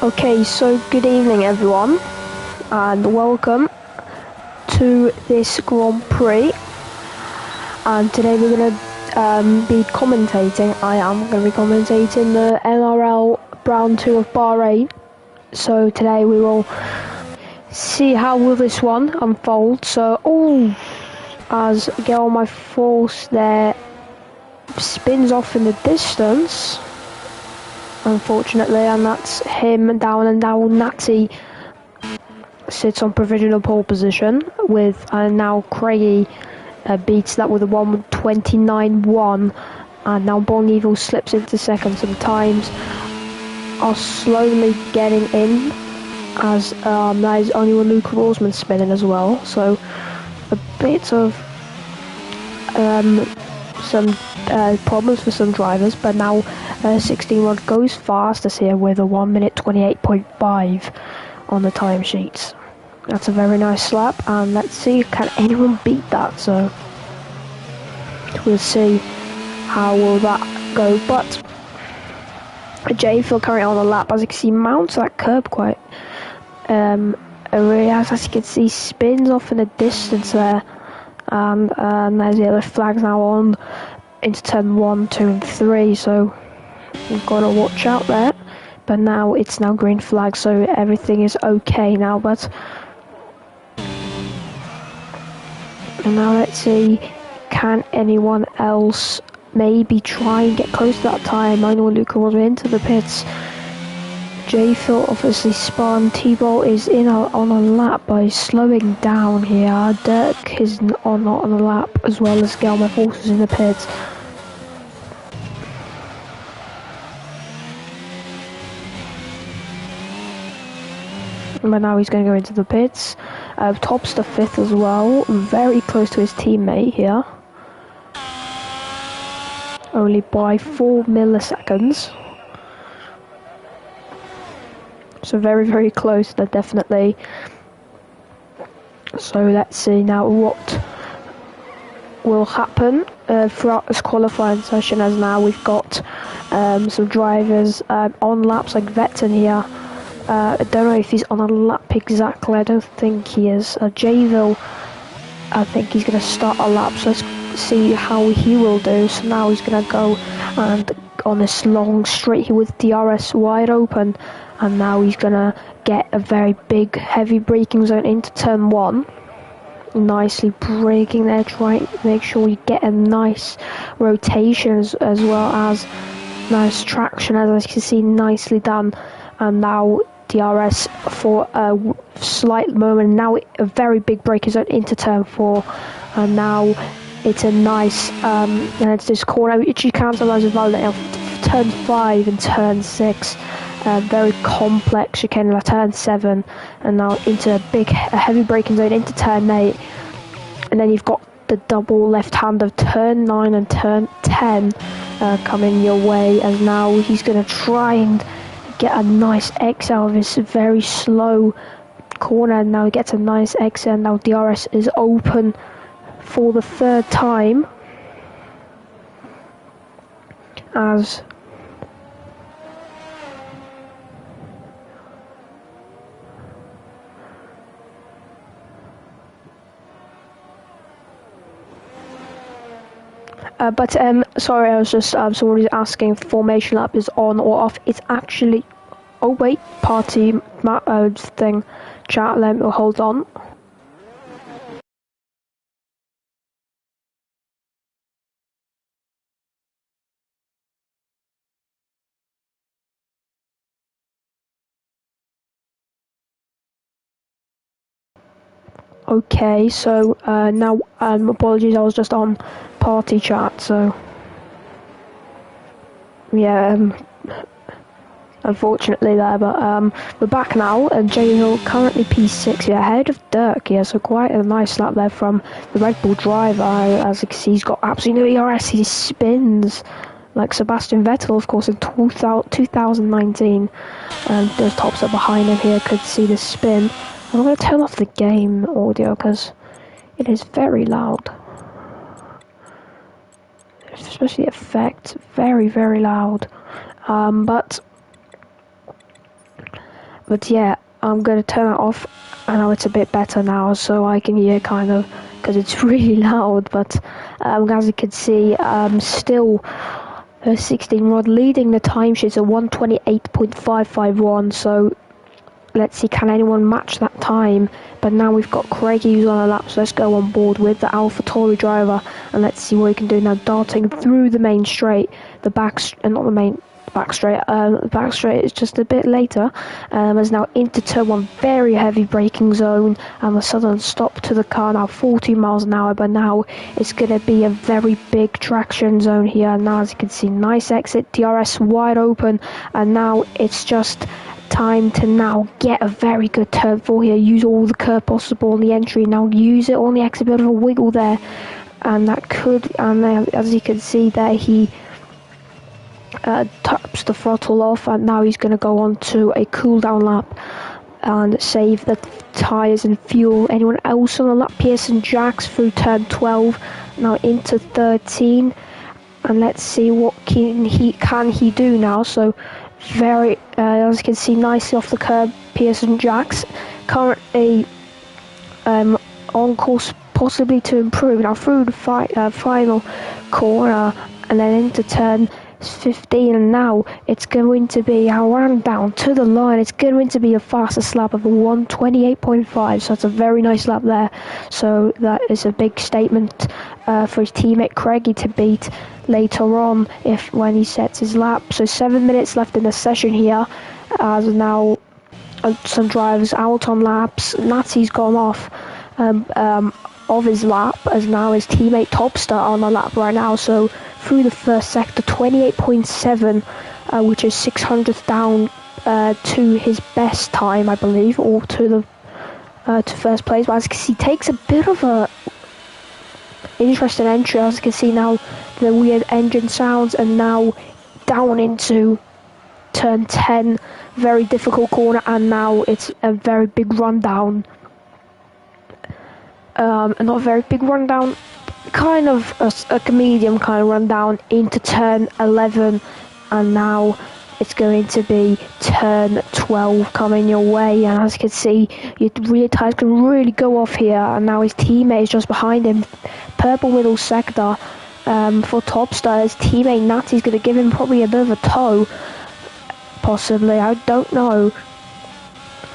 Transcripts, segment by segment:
Okay, so good evening everyone, and welcome to this Grand Prix. And today we're going to be commentating. I am going to be commentating the NRL Round 2 of Bahrain. So today we will see how will this one unfold. So, as get on my force there, spins off in the distance, unfortunately, and that's him down, and now Natty sits on provisional pole position with, and now Craigie beats that with a 1:29.1, and now Bon Evil slips into second. Some times are slowly getting in, as that is only when Luke Roseman spinning as well, so a bit of some problems for some drivers, but now 16 Rod goes fastest here with a 1:28.5 on the timesheets. That's a very nice slap, and let's see, can anyone beat that? So we'll see how will that go. But J-Phil currently on the lap, as you can see, mounts that curb quite as you can see, spins off in the distance there, and there's the other flags now on into turn 1, 2 and 3, so we've got to watch out there. But now it's now green flag, so everything is okay now. But and now let's see, can anyone else maybe try and get close to that time? I know Luca was into the pits. J-Phil obviously spun. T-Bolt is on a lap, but he's slowing down here. Dirk is not on a lap, as well as Gelmer Forces in the pits. But now he's going to go into the pits. Tops the 5th as well, very close to his teammate here. Only by 4 milliseconds. So very, very close, they're definitely. So let's see now what will happen throughout this qualifying session, as now we've got some drivers on laps like Vetton here. I don't know if he's on a lap exactly, I don't think he is. Jayville, I think he's going to start a lap, so let's see how he will do. So now he's going to go and on this long straight here with DRS wide open, and now he's going to get a very big heavy braking zone into turn 1. Nicely braking there, trying to make sure you get a nice rotation as well as nice traction, as you can see, nicely done. And now DRS for a slight moment, now a very big braking zone into turn 4, and now it's a nice and it's this corner which you can't sometimes validate turn 5 and turn 6, very complex chicane at turn 7, and now into a heavy braking zone into turn 8, and then you've got the double left hand of turn 9 and turn 10 coming your way, as now he's going to try and get a nice exit out of this very slow corner, and now he gets a nice exit, and now DRS is open for the 3rd time, as sorry, I was just someone is asking if formation lap is on or off. It's actually, oh wait, party thing, chat, let me hold on. Okay, so now apologies, I was just on party chat, so yeah, unfortunately there, but we're back now, and J Hill currently P6 here, ahead of Dirk here, so quite a nice lap there from the Red Bull driver. As you can see, he's got absolutely no ERS, he spins like Sebastian Vettel, of course, in 2019, and those tops are behind him here could see the spin. I'm going to turn off the game audio because it is very loud, especially the effect, very, very loud. But But yeah, I'm going to turn it off. I know it's a bit better now, so I can hear kind of, because it's really loud. But as you can see, still 16 rod leading the timesheets at 128.551. So let's see, can anyone match that time? But now we've got Craigie who's on a lap, so let's go on board with the AlphaTauri driver and let's see what he can do now. Darting through the main straight, the back, not the main back straight. The back straight is just a bit later. As now into turn one, very heavy braking zone, and a sudden stop to the car now, 40 miles an hour. But now it's going to be a very big traction zone here. Now, as you can see, nice exit, DRS wide open, and now it's just time to now get a very good turn four here. Use all the curb possible on the entry. Now use it on the exit, bit of a wiggle there, and that could. And as you can see there, he taps the throttle off, and now he's going to go on to a cool down lap and save the tyres and fuel. Anyone else on the lap? Pearson Jacks through turn 12, now into 13, and let's see what can he do now. So very, as you can see, nicely off the curb, Pearson Jacks currently on course possibly to improve now through the final corner and then into turn 15, and now it's going to be around down to the line. It's going to be a fastest lap of 128.5, so it's a very nice lap there. So that is a big statement for his teammate Craigie to beat later on when he sets his lap. So 7 minutes left in the session here, as now some drivers out on laps. Natty's gone off of his lap, as now his teammate Topstar on the lap right now. So through the first sector, 28.7, which is 600th down to his best time, I believe, or to first place. But as you can see, takes a bit of a interesting entry. As you can see now, the weird engine sounds, and now down into turn 10, very difficult corner, and now it's a very big rundown. Not a very big rundown, kind of a medium kind of rundown into turn 11, and now it's going to be turn 12 coming your way. And as you can see, your rear tyres can really go off here, and now his teammate is just behind him. Purple middle sector for Topstar. His teammate Natty's going to give him probably a bit of a tow, possibly, I don't know.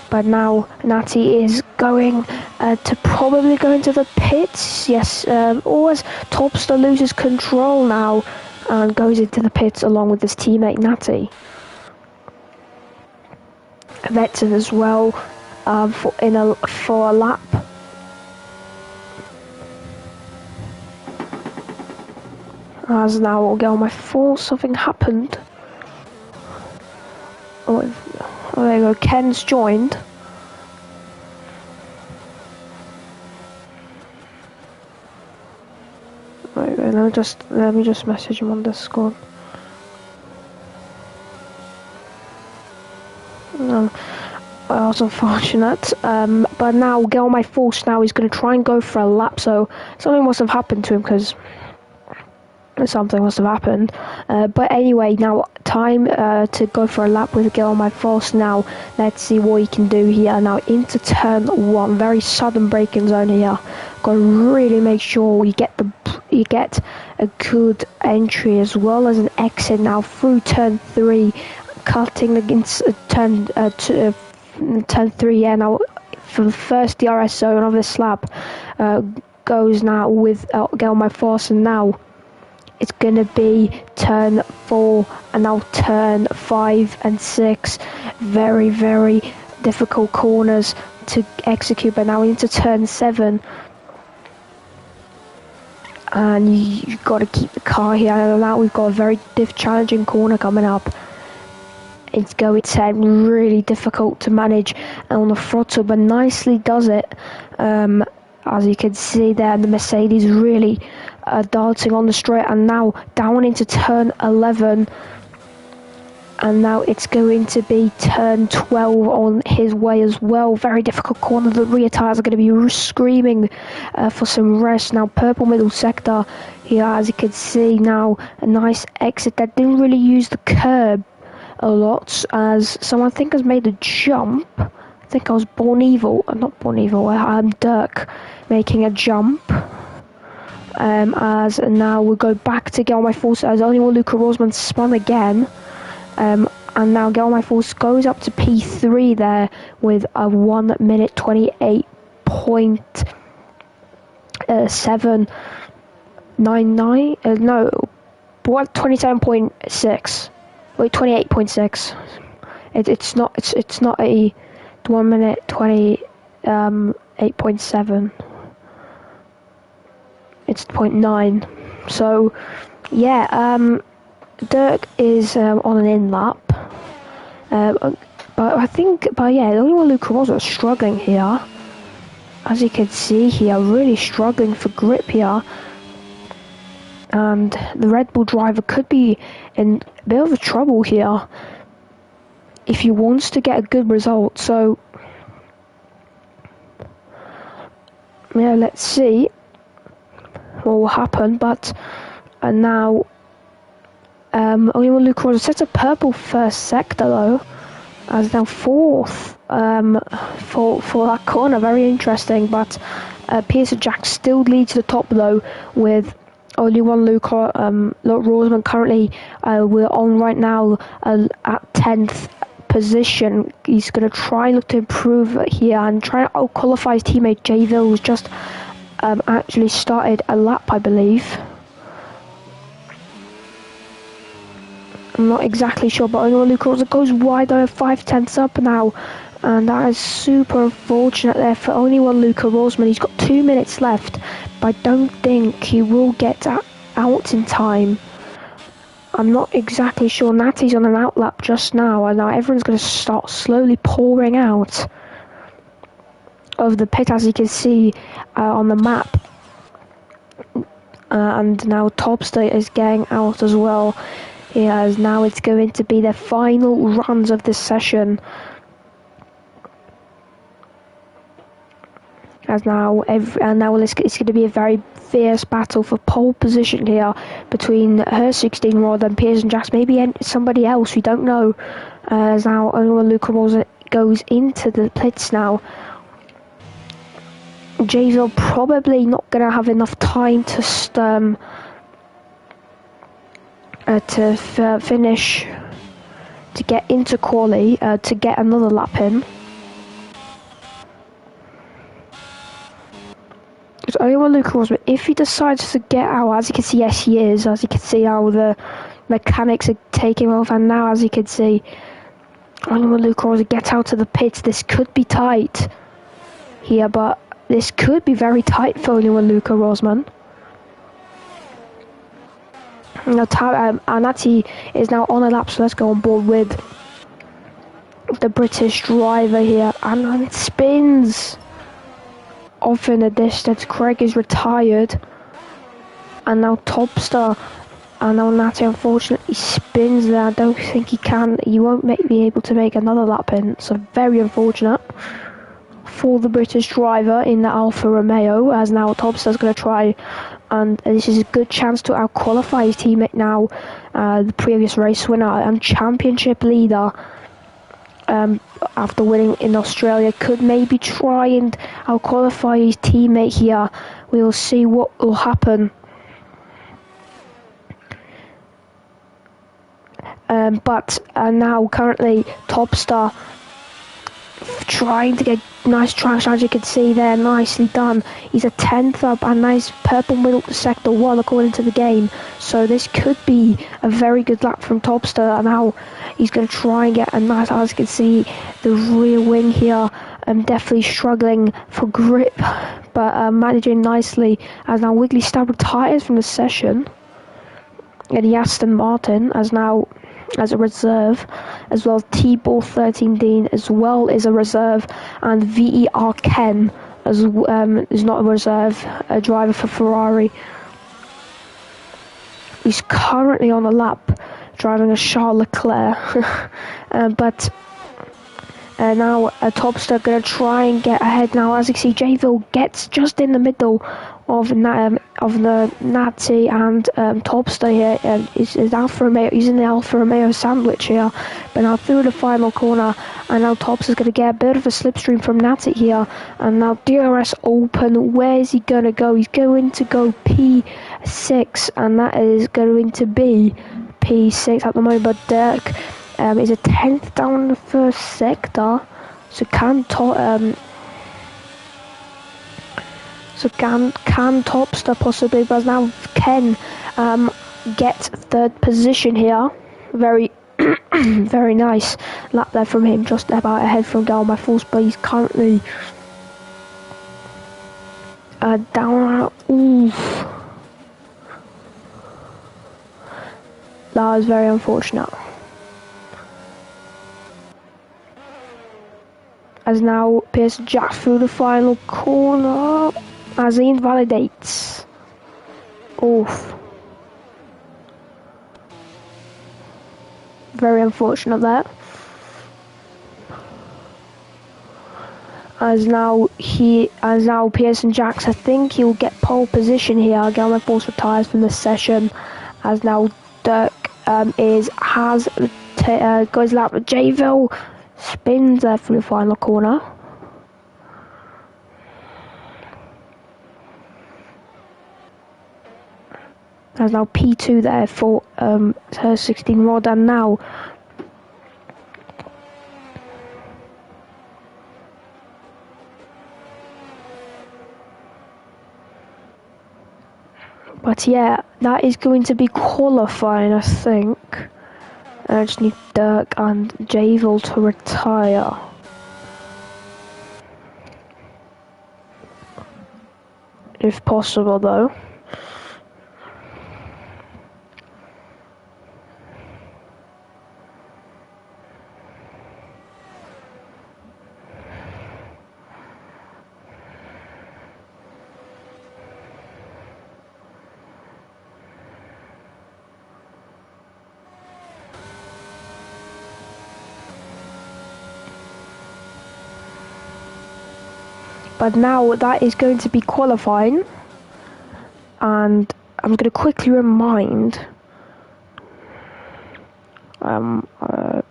But now Natty is going to probably go into the pits. Yes, always Topstar loses control now and goes into the pits along with his teammate Natty. Vetson as well for a lap. As now I'll go on my full, something happened. Oh, there you go, Ken's joined. Right, let me just message him on Discord. That was unfortunate. But now go on my force. Now he's going to try and go for a lap. So something must have happened to him, because something must have happened. But anyway, now time to go for a lap with Gil on my force. Now let's see what he can do here. Now into turn 1, very sudden braking zone here. Got to really make sure you get a good entry as well as an exit. Now through turn 3, cutting against turn 3. Yeah, now for the first DRS zone of this lap goes now with Get on my force, and now it's going to be turn 4 and now turn 5 and 6. Very, very difficult corners to execute. But now into turn 7, and you've got to keep the car here. And now we've got a very challenging corner coming up. It's going to be really difficult to manage on the throttle, but nicely does it. As you can see there, the Mercedes really darting on the straight, and now down into turn 11, and now it's going to be turn 12 on his way as well. Very difficult corner. The rear tyres are going to be screaming for some rest. Now purple middle sector here, as you can see now, a nice exit that didn't really use the curb a lot, as someone I think has made a jump. I think I was Born Evil, not Born Evil, I'm Dirk making a jump. As now we'll go back to Get On My Force, as only one Luca Rosman spun again. And now Get On My Force goes up to P3 there with a 1 minute 28.799. No, what 27.6? Wait, 28.6. It's not a 1 minute 8.7. It's 0.9. So yeah, Dirk is on an in lap. But yeah, the only one Luca Rosman is struggling here. As you can see here, really struggling for grip here. And the Red Bull driver could be in a bit of trouble here if he wants to get a good result. So yeah, let's see what will happen. But now only one Luca Rosman sets a purple first sector though, as now fourth for that corner. Very interesting. But Pearson Jack still leads the top though, with only one Luca Rosman currently. We're on right now at 10th position. He's going to try and look to improve here and try to out-qualify his teammate Jayville, who's just actually started a lap, I believe. I'm not exactly sure, but only one Luca Rosman goes wide over 5/10 up now, and that is super unfortunate there for only one Luca Rosman. He's got 2 minutes left, but I don't think he will get out in time. I'm not exactly sure. Natty's on an outlap just now, and now everyone's going to start slowly pouring out of the pit, as you can see on the map. And now Topster is getting out as well. As now it's going to be the final runs of this session. As now, it's going to be a very fierce battle for pole position here between her 16 rod and Pearson Jack. Maybe somebody else, we don't know. As now only Luca Rosman goes into the pits now. Jayville probably not going to have enough time to finish, to get into quali, to get another lap in. It's only one Luca Rosman. If he decides to get out, as you can see, yes he is. As you can see how the mechanics are taking off, and now as you can see, only one Luca Rosman get out of the pits. This could be tight here, but this could be very tight for only one Luca Rosman. Now, Anati is now on a lap, so let's go on board with the British driver here, and it spins off in the distance. Craig is retired, and now Topster, and now Natty unfortunately spins there. I don't think he won't be able to make another lap in, so very unfortunate for the British driver in the Alfa Romeo, as now Topster's going to try, and this is a good chance to out-qualify his teammate now, the previous race winner and championship leader, after winning in Australia, could maybe try and out-qualify his teammate here. We will see what will happen. But now currently Topster trying to get nice tracks, as you can see there, nicely done. He's a 10th up and nice purple middle to sector 1 according to the game, so this could be a very good lap from Topster. And now he's going to try and get a nice, as you can see, the rear wing here definitely struggling for grip, but managing nicely, as now Wiggly Stab retires from the session, and the Aston Martin as a reserve, as well as T-Ball 13 Dean as well is a reserve, and VER Ken is not a reserve, a driver for Ferrari. He's currently on a lap driving a Charles Leclerc, but Now Topster going to try and get ahead now. As you see, Jayville gets just in the middle of the Nazi and Topster here. Is Alfa Romeo using the Alfa Romeo sandwich here, but now through the final corner, and now Topster's going to get a bit of a slipstream from Nazi here, and now DRS open. Where is he going to go? He's going to go P6, and that is going to be P6 at the moment. But Dirk is a 10th down in the first sector, so can Topster possibly, but now Ken gets third position here. Very very nice lap there from him, just about ahead from Gal by Force, but he's currently down. Oof. That was very unfortunate. As now Pearson Jack through the final corner as he invalidates. Oof. Very unfortunate there. As now Pearson Jacks, I think he'll get pole position here. Gelman Force retires from this session. As now Dirk goes lap with Jayville, spins there through the final corner. There's now P2 there for her 16 rod, and now but yeah, that is going to be qualifying, I think. I just need Dirk and Jayville to retire. If possible, though. But now that is going to be qualifying, and I'm going to quickly remind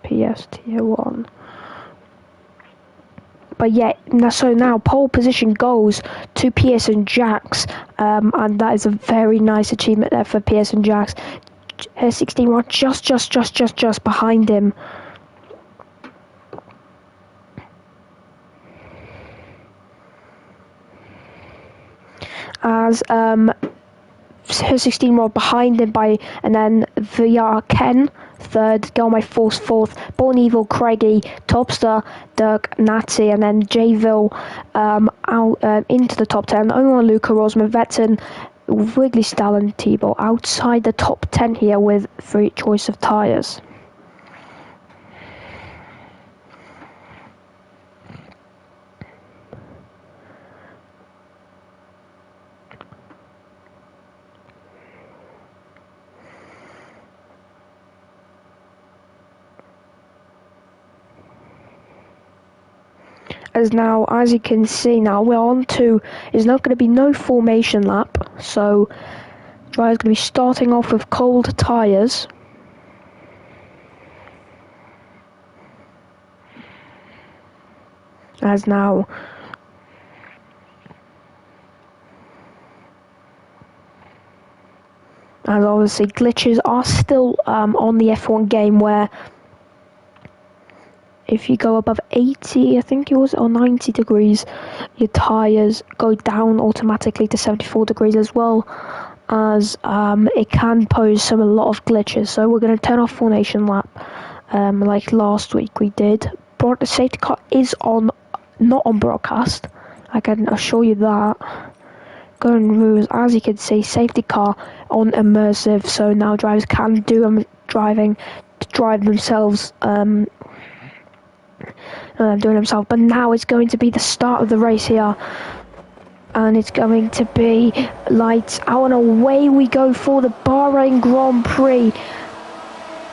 PS tier 1. But yeah, so now pole position goes to Pearson Jacks, and that is a very nice achievement there for Pearson Jacks. 16 rod just behind him. As her 16 rod behind him and then VR Ken third, Girl My Force fourth, Born Evil, Craigie, Topster, Dirk, Natty, and then Jayville out into the top 10. Only one Luca Rosman, Veton, Wiggly Stall and T-Ball outside the top 10 here with free choice of tyres. As you can see now, we're on to, is not going to be no formation lap, so driver's going to be starting off with cold tyres. As obviously glitches are still on the F1 game, where if you go above 80, I think it was, or 90 degrees, your tyres go down automatically to 74 degrees, as well as it can pose a lot of glitches. So we're going to turn off formation lap like last week we did. But the safety car is not on broadcast, I can assure you that. Going rules, as you can see, safety car on immersive, so now drivers can do drive themselves doing himself. But now it's going to be the start of the race here, and it's going to be lights out and away we go for the Bahrain Grand Prix.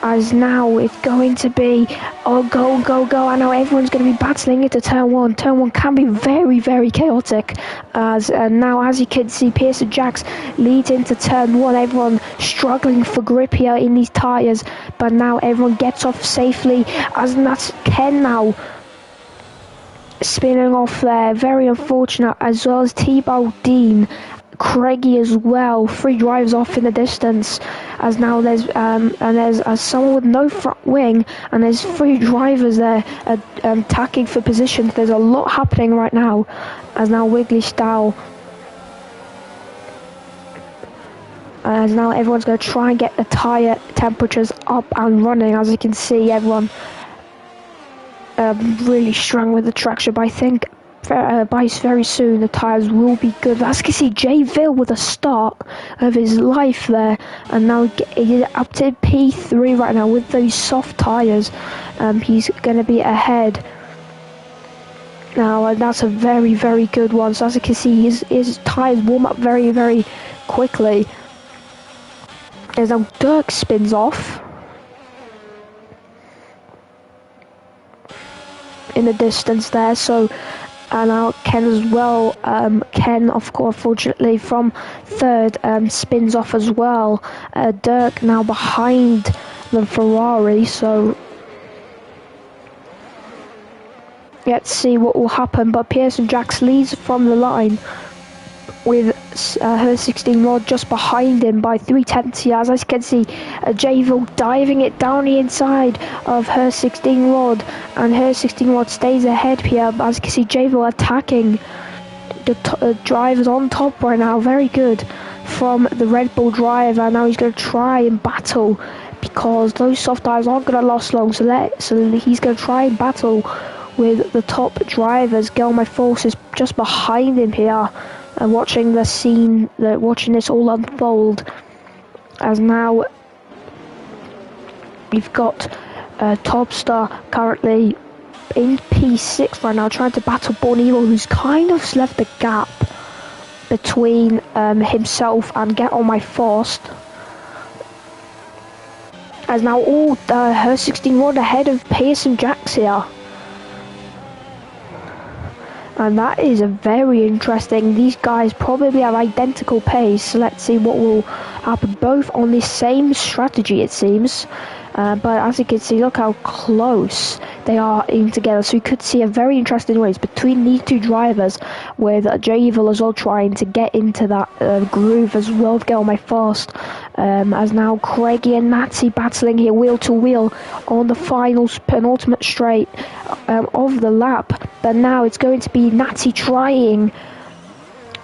as now it's going to be, oh, go, go, go. I know everyone's going to be battling into turn one. Turn one can be very, very chaotic, as now, as you can see, Pearson Jacks leads into turn one. Everyone struggling for grip here in these tyres, but now everyone gets off safely, as that's Ken now spinning off there. Very unfortunate, as well as T-Bow Dean, Craigie as well. 3 drivers off in the distance, as now there's someone with no front wing, and there's 3 drivers there attacking for positions. There's a lot happening right now, as now Wiggly Style, as now everyone's going to try and get the tyre temperatures up and running. As you can see, everyone really strong with the traction, but I think by very soon the tyres will be good. As you can see, Jayville with a start of his life there, and now he's up to P3 right now with those soft tyres. He's going to be ahead now, and that's a very, very good one. So as you can see, his tyres warm up very, very quickly. As now Dirk spins off in the distance there, so and now Ken as well. Ken, of course, unfortunately, from third, spins off as well. Dirk now behind the Ferrari, so let's see what will happen. But Pearson Jacks leads from the line with her 16 rod just behind him by 3/10 here. As I can see, Jayville diving it down the inside of her 16 rod, and her 16 rod stays ahead here. But as you can see, Jayville attacking the drivers on top right now. Very good from the Red Bull driver. Now he's going to try and battle, because those soft tires aren't going to last long. So he's going to try and battle with the top drivers. Gelmy Force is just behind him here, watching the scene, watching this all unfold. As now we've got Topstar currently in P6 right now, trying to battle Born Evil, who's kind of left the gap between himself and Get On My Fast. As now all her 16 rod ahead of Pearson Jacks here. And that is a very interesting. These guys probably have identical pace, so let's see what will happen. Both on the same strategy, it seems. But as you can see, look how close they are in together. So you could see a very interesting race between these 2 drivers, with Jayville as well trying to get into that groove as well, get on my fast. As now Craigie and Natty battling here wheel to wheel on the final penultimate straight of the lap. But now it's going to be Natty trying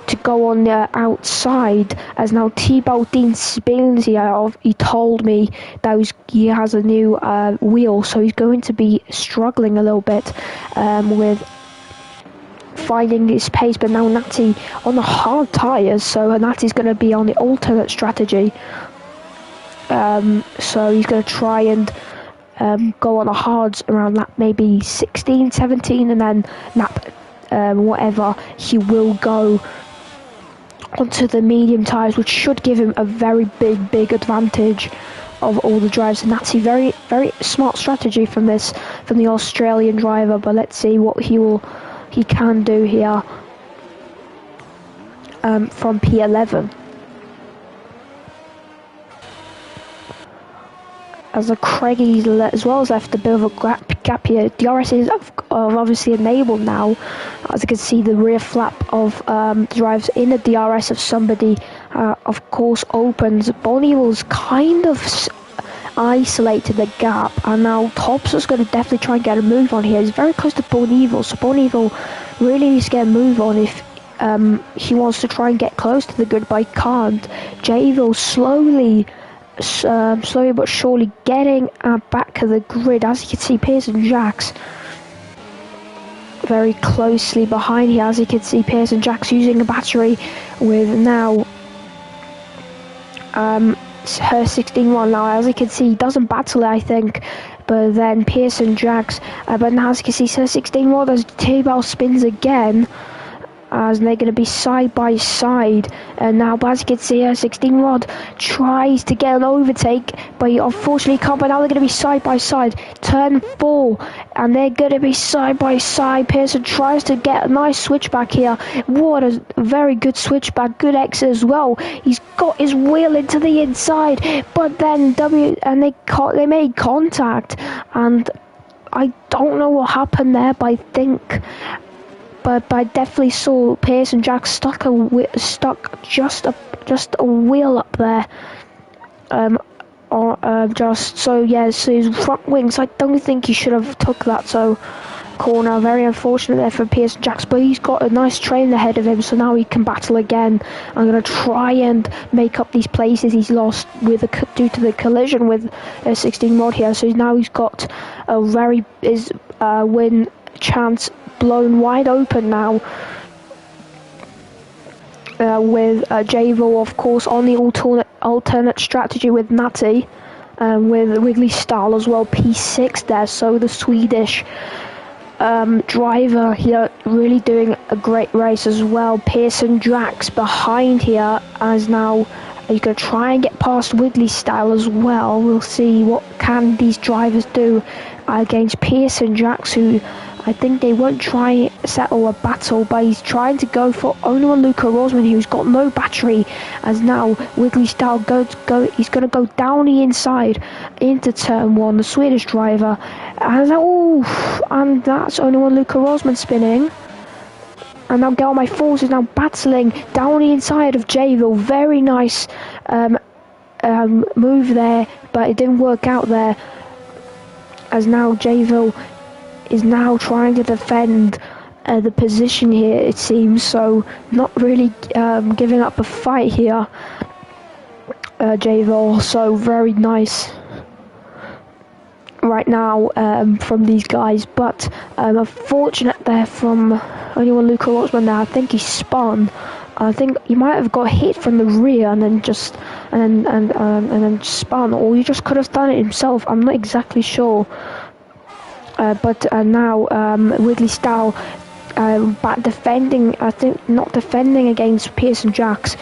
to go on the outside, as now T-Baldine spins here. He told me that he has a new wheel, so he's going to be struggling a little bit with finding his pace. But now Natty on the hard tyres, so Natty's going to be on the alternate strategy. So he's going to try and go on the hards around lap maybe 16, 17, and then lap whatever, he will go onto the medium tyres, which should give him a very big advantage of all the drives. And that's a very, very smart strategy from the Australian driver. But let's see what he can do here from P11. As the Craigie as well has left a bit of a gap here. DRS is obviously enabled now. As you can see, the rear flap of drives in the DRS of somebody, of course, opens. Born Evil's kind of isolated the gap, and now Tops is going to definitely try and get a move on here. He's very close to Born Evil, so Born Evil really needs to get a move on if he wants to try and get close to the grid, but he can't. Jayville slowly but surely getting back to the grid. As you can see, Pearson Jacks very closely behind here. As you can see, Pearson Jacks using a battery with now her 16-1 now. As you can see, he doesn't battle it, I think, but then Pearson Jacks, but now as you can see, her 16-1 as T-Bell spins again. as they're going to be side by side. And now, as you can see, 16 Rod tries to get an overtake, but he unfortunately can't. But now they're going to be side by side. Turn 4, and they're going to be side by side. Pearson tries to get a nice switchback here. What a very good switchback, good exit as well. He's got his wheel into the inside, but then they made contact, and I don't know what happened there, but I think. But I definitely saw Pearson Jack stuck just a wheel up there. So his front wings. I don't think he should have took that. So corner, very unfortunate there for Pearson Jacks, but he's got a nice train ahead of him, so now he can battle again. I'm going to try and make up these places he's lost due to the collision with 16 Rod here. So now he's got a his win chance blown wide open now, with Javo of course on the alternate strategy with Natty, with Wiggly Stahl as well, P6 there. So the Swedish driver here really doing a great race as well. Pearson Drax behind here, as now he's going to try and get past Wiggly Style as well. We'll see what can these drivers do against Pearson Drax, who I think they won't try settle a battle, but he's trying to go for only one Luca Rosman, who's got no battery, as now Wiggly Style he's going to go down the inside into turn 1, the Swedish driver, and that's only one Luca Rosman spinning. And now Get On My Force is now battling down the inside of Jayville. Very nice move there, but it didn't work out there, as now Jayville is now trying to defend the position here, it seems. So not really giving up a fight here, Jayville. So very nice right now from these guys, but unfortunate there from only one Luca Rotsman there. I think he spun. I think he might have got hit from the rear and then then spun, or he just could have done it himself. I'm not exactly sure. But now Wiggly Style back defending. I think not defending against Pearson Jacks,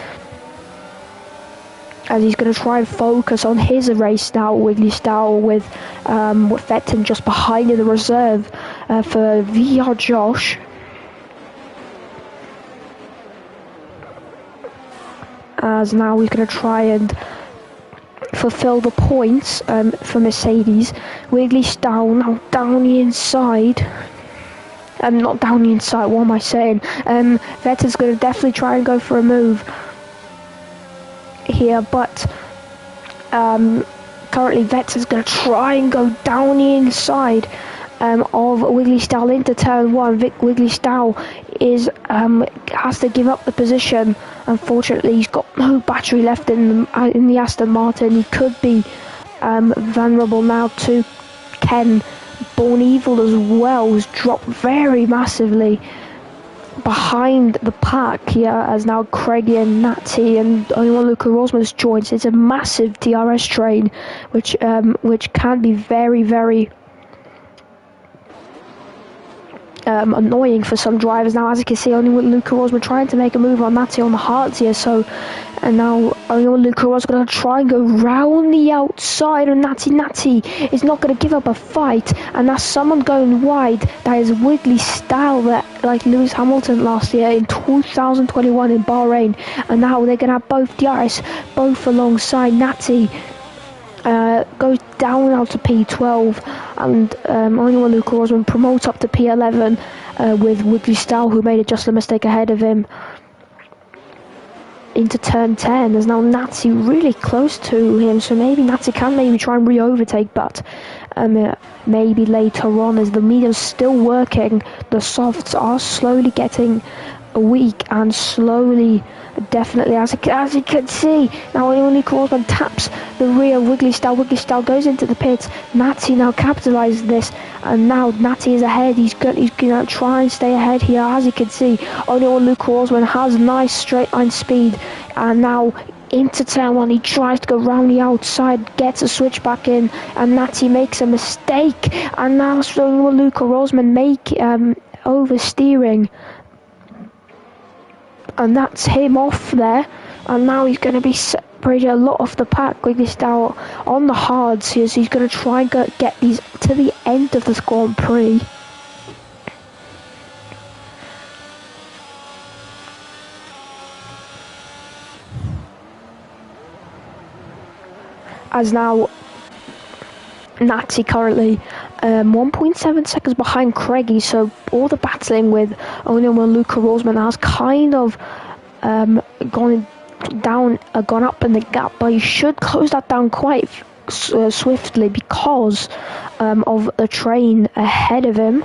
as he's going to try and focus on his race now. Wiggly Style with Fetton just behind in the reserve for VR Josh. As now he's going to try and fulfill the points for Mercedes. Wiggly Style now down the inside. Not down the inside, what am I saying? Vetter's going to definitely try and go for a move here, but currently Vetter's going to try and go down the inside of Wiggly Style into turn 1. Wiggly Style has to give up the position. Unfortunately, he's got no battery left in the Aston Martin. He could be vulnerable now to Ken. Born Evil as well, who's dropped very massively behind the pack here, as now Craigie and Natty and only one Luca Rosman's joined. It's a massive DRS train, which can be very, very annoying for some drivers. Now, as you can see, only with Luca Rosman trying to make a move on Natty on the hards here. So, and now only with Luca Rosman going to try and go round the outside of Natty. Natty is not going to give up a fight, and that's someone going wide. That is Wiggly Style, that like Lewis Hamilton last year in 2021 in Bahrain, and now they're going to have both DRS, both alongside Natty. Goes down now to P12, and only one Luca Rosman promotes up to P11 with Wiggly Style, who made just a mistake ahead of him into turn 10. There's now Natty really close to him, so maybe Natty can maybe try and re-overtake, but maybe later on, as the medium's still working, the softs are slowly getting weak and slowly, definitely, as you can see, now only Rosman taps the rear Wiggly Style. Wiggly Style goes into the pits. Natty now capitalizes this, and now Natty is ahead. He's gonna try and stay ahead here. As you can see, only one Luke Rosman has nice straight line speed, and now into turn 1, he tries to go round the outside, gets a switch back in, and Natty makes a mistake, and now only one Luke Rosman oversteering. and that's him off there. And now he's going to be separated a lot off the pack. Quickly Stout on the hards here, so he's going to try and get these to the end of the Grand Prix. As now Natty currently 1.7 seconds behind Craigie, so all the battling with only one Luca Rosman has kind of gone up in the gap, but he should close that down quite swiftly because of the train ahead of him.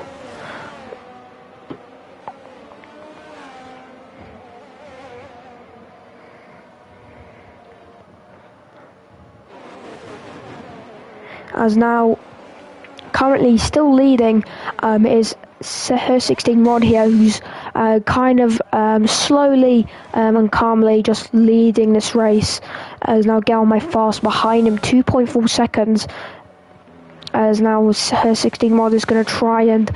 As now, currently still leading is her 16 Rod here, who's kind of slowly and calmly just leading this race. As now Gelmay fast behind him, 2.4 seconds. As now her 16 Rod is going to try and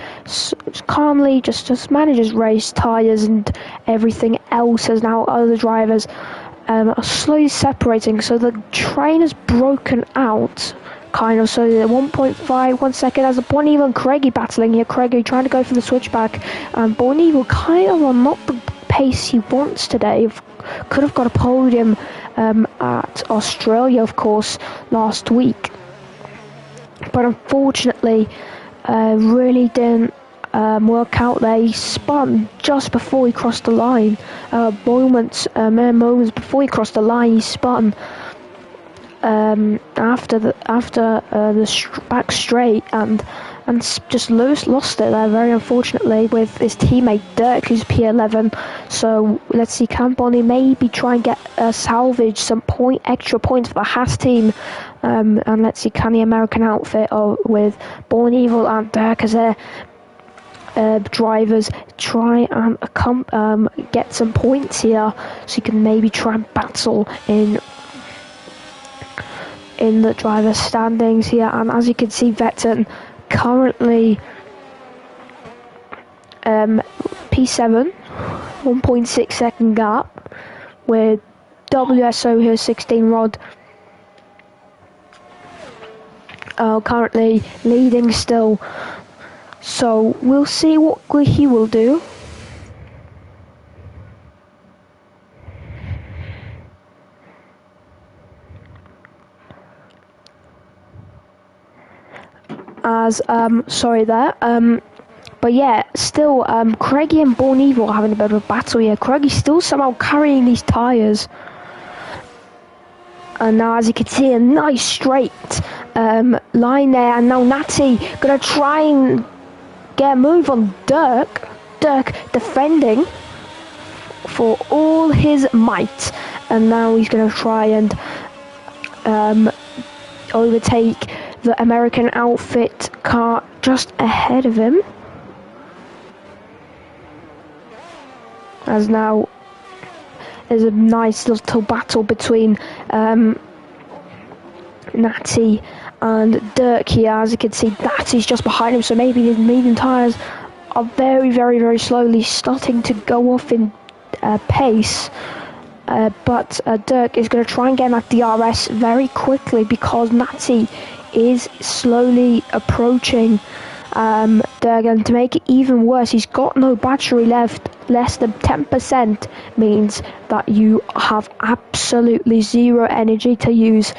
calmly just manage his race, tyres and everything else. As now other drivers are slowly separating, so the train is broken out. Kind of, so 1 second as a Born Evil and Craigie battling here. Craigie trying to go for the switchback, and Born Evil kind of on not the pace he wants today. Could have got a podium at Australia, of course, last week, but unfortunately really didn't work out there. He spun just before he crossed the line. Mere moments before he crossed the line, he spun. After the back straight and just lost it there, very unfortunately, with his teammate Dirk, who's P11. So let's see, can Bonnie maybe try and get salvage some extra points for the Haas team, and let's see, can the American outfit with Born Evil and Dirk as their drivers try and get some points here, so you can maybe try and battle in the driver standings here. And as you can see, Vetton currently P7, 1.6 second gap, with WSO here 16 Rod currently leading still, so we'll see what he will do. But yeah, still, Craigie and Born Evil are having a bit of a battle here. Craigie's still somehow carrying these tyres. And now, as you can see, a nice straight line there. And now Natty going to try and get a move on Dirk. Dirk defending for all his might. And now he's going to try and overtake the American outfit car just ahead of him. As now there's a nice little battle between Natty and Dirk here. As you can see, Natty's just behind him, so maybe his medium tyres are very, very, very slowly starting to go off in pace. But Dirk is going to try and get that DRS very quickly, because Natty is slowly approaching Dirk, and to make it even worse, he's got no battery left. Less than 10% means that you have absolutely zero energy to use.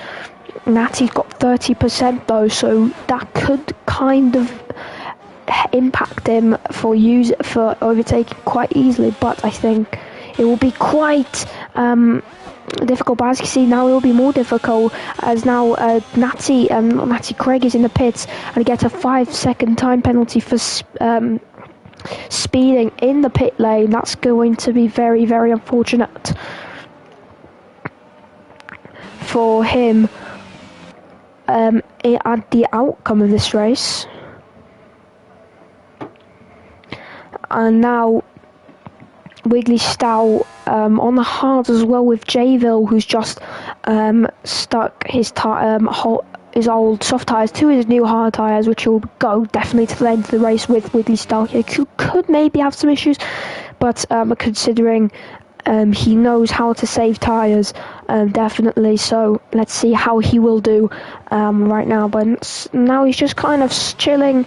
Natty's got 30% though, so that could kind of impact him for overtaking quite easily, but I think it will be quite difficult. But as you can see, now it will be more difficult, as now Natty Craig is in the pits, and he gets a 5-second time penalty for speeding in the pit lane. That's going to be very, very unfortunate for him at the outcome of this race. And now Wiggly Stout on the hard as well, with Jayville, who's just stuck his old soft tyres to his new hard tyres, which will go definitely to the end of the race with Wiggly Stout. He could maybe have some issues, but considering He knows how to save tyres, definitely. So let's see how he will do right now. But now he's just kind of chilling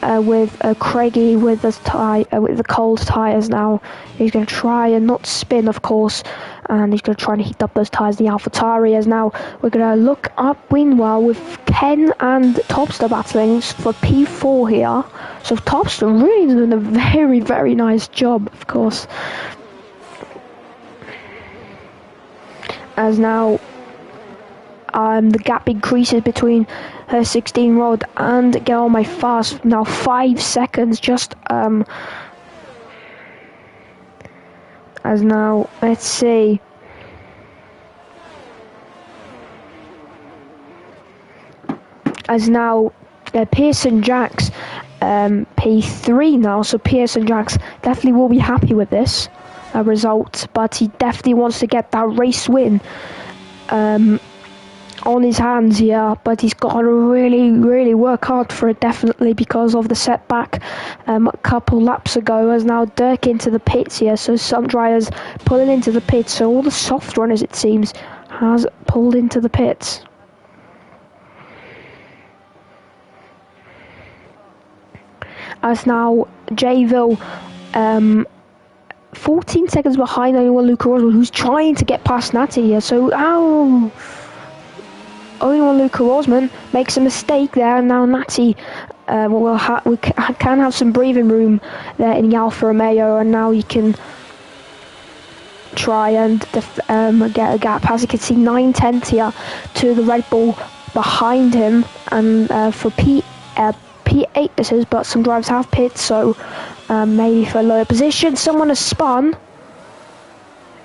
with Craigie with the cold tyres. Now he's going to try and not spin, of course, and he's going to try and heat up those tyres. The AlphaTauri is now. We're going to look up meanwhile with Ken and Topster battling for P4 here. So Topster really doing a very, very nice job, of course. As now the gap increases between her 16 rod and Get On My Fast. Now 5 seconds just as now, let's see. As now Pearson Jacks P3 now, so Pearson Jacks definitely will be happy with this result, but he definitely wants to get that race win on his hands here, but he's got to really work hard for it, definitely, because of the setback a couple laps ago. As now Dirk into the pits here, so some drivers pulling into the pits, so all the soft runners, it seems, has pulled into the pits. As now Jayville 14 seconds behind only one Luca Rosman, who's trying to get past Natty here. So, only one Luca Rosman makes a mistake there, and now Natty we can have some breathing room there in the Alfa Romeo, and now he can try and get a gap. As you can see, 9/10 here to the Red Bull behind him, and for P8 this is, but some drivers have pits, so maybe for a lower position. Someone has spun.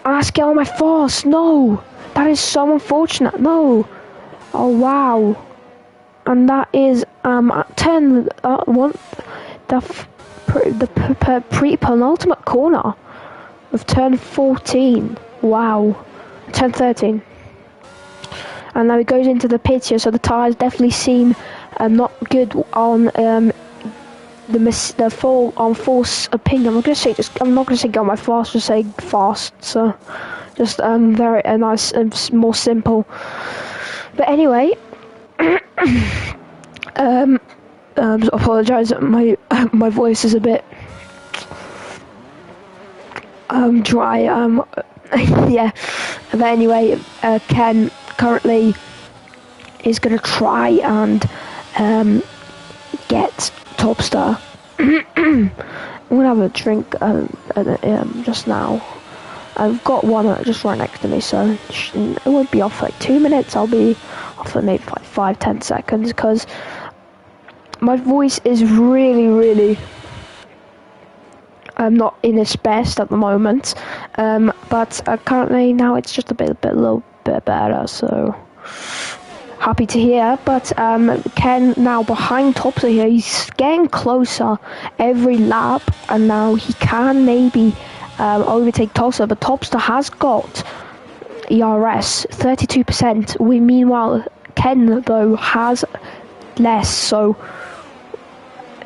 Ask Get On My Fast. No, that is so unfortunate. No. Oh wow. And that is turn one, the pre-penultimate corner of turn 14. Wow. Turn 13. And now he goes into the pits here, so the tyres definitely seem not good on the full on force opinion. I'm not gonna say Get On My Fast, just say fast. So just very nice and more simple. But anyway, apologise. My voice is a bit dry. Yeah. But anyway, Ken currently is going to try and get Topstar. I'm going to have a drink just now. I've got one just right next to me, so it won't be off for like 2 minutes. I'll be off for maybe like 5-10 seconds, because my voice is really not in its best at the moment, but currently now it's just a little bit better, so happy to hear. But Ken now behind Topster here, he's getting closer every lap, and now he can maybe overtake Topster, but Topster has got ERS 32%. Meanwhile Ken though has less, so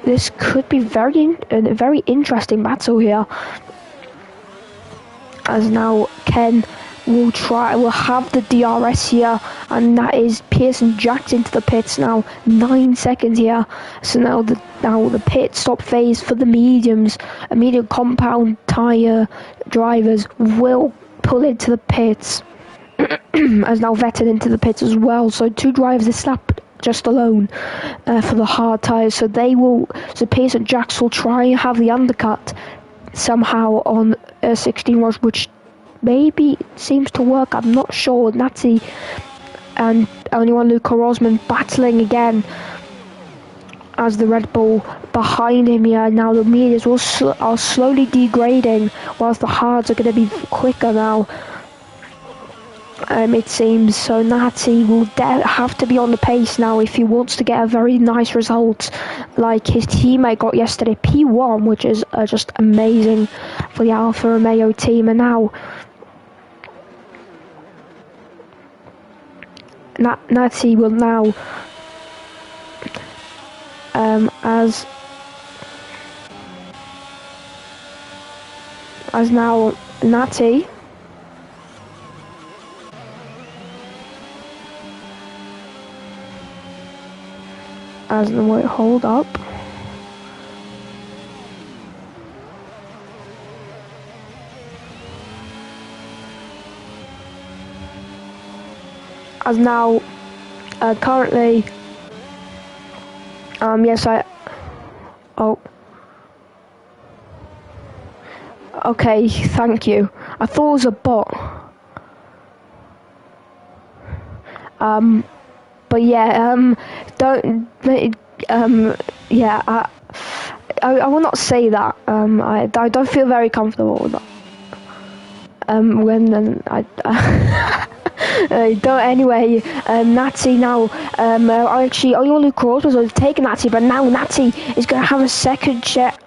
this could be a very interesting battle here. As now Ken will have the DRS here, and that is Pearson Jacks into the pits now. 9 seconds here. So now the pit stop phase for the mediums, medium compound tyre drivers will pull into the pits. As now Vettel into the pits as well. So 2 drivers this lap just alone for the hard tyres. So Pearson Jacks will try and have the undercut somehow on 16 Rush, which maybe seems to work. I'm not sure. Natty and only one Luca Rosman battling again as the Red Bull behind him here. Now the medias are slowly degrading, whilst the hards are going to be quicker now. It seems. So Natty will have to be on the pace now if he wants to get a very nice result like his teammate got yesterday, P1, which is just amazing for the Alfa Romeo team. And now Natty will now as now Natty. As the wait, hold up. As now, currently, yes, oh. Okay, thank you. I thought it was a bot. But yeah, don't, yeah, I will not say that. I don't feel very comfortable with that. When don't anyway. Natty now. Actually, Luke Cross was have taken Natty, but now Natty is going to have a second check.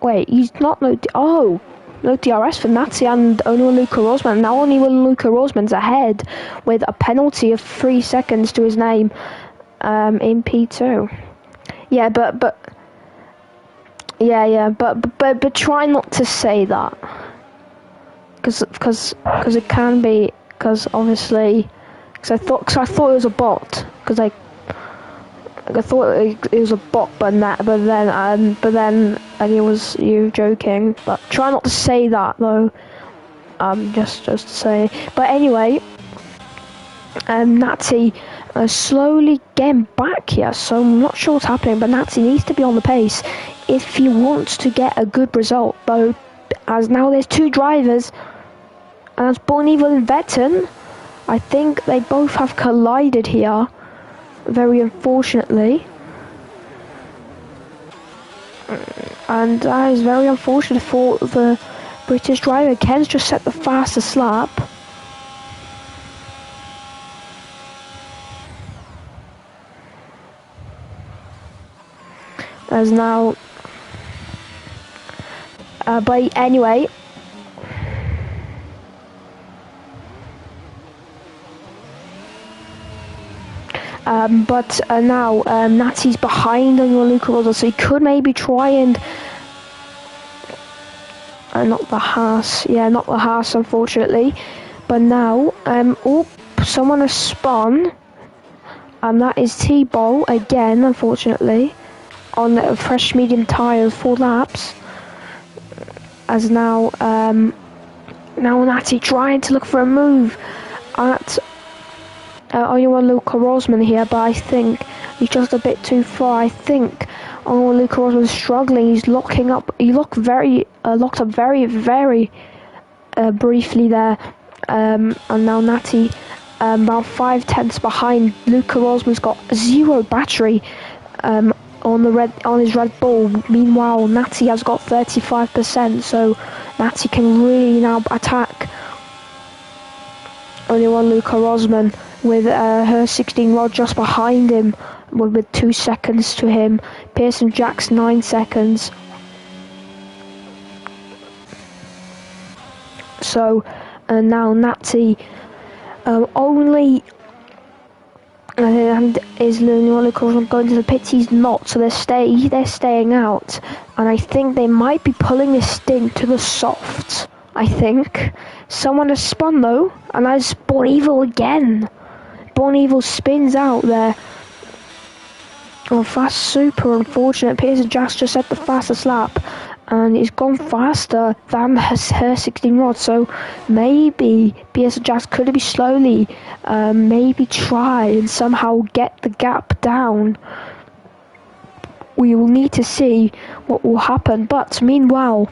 Wait, he's not no. Oh, no DRS for Natty and only Luca Rosman. Now only Luca Rosman's ahead with a penalty of 3 seconds to his name in P2. Yeah, but try not to say that. Because it can be, because obviously, because I thought it was a bot, because I thought it was a bot, but then it was you joking. But try not to say that though. Just to say. But anyway, Natty slowly getting back here, so I'm not sure what's happening. But Natty needs to be on the pace if he wants to get a good result. Though, as now there's 2 drivers. As Borneval and Vetton, I think they both have collided here, very unfortunately. And that is very unfortunate for the British driver. Ken's just set the fastest lap. As now, but anyway. But now Natty's behind on your Luca Rosa, so he could maybe try and not the Haas, unfortunately. But now, someone has spun, and that is T-Bolt again, unfortunately, on the fresh medium tyres, 4 laps. As now, Natty trying to look for a move at Luca Rosman here, but I think he's just a bit too far. I think Luca Rosman's struggling. He's locking up. He locked up very briefly there, and now Natty about 5/10 behind. Luca Rosman's got 0 battery on his Red Bull. Meanwhile, Natty has got 35%, so Natty can really now attack Luca Rosman with her 16 rod just behind him with 2 seconds to him. Pearson Jack's 9 seconds. So now Natty only and is Luca Rosman going to the pits? He's not, so they're staying out, and I think they might be pulling this stint to the softs. I think someone has spun though, and that's Borneval again. Borneval spins out there. Oh, that's super unfortunate. Pearson Jack's just set the fastest lap, and he's gone faster than her 16 rod. So maybe Pearson Jack's could be slowly, maybe try and somehow get the gap down. We will need to see what will happen. But meanwhile,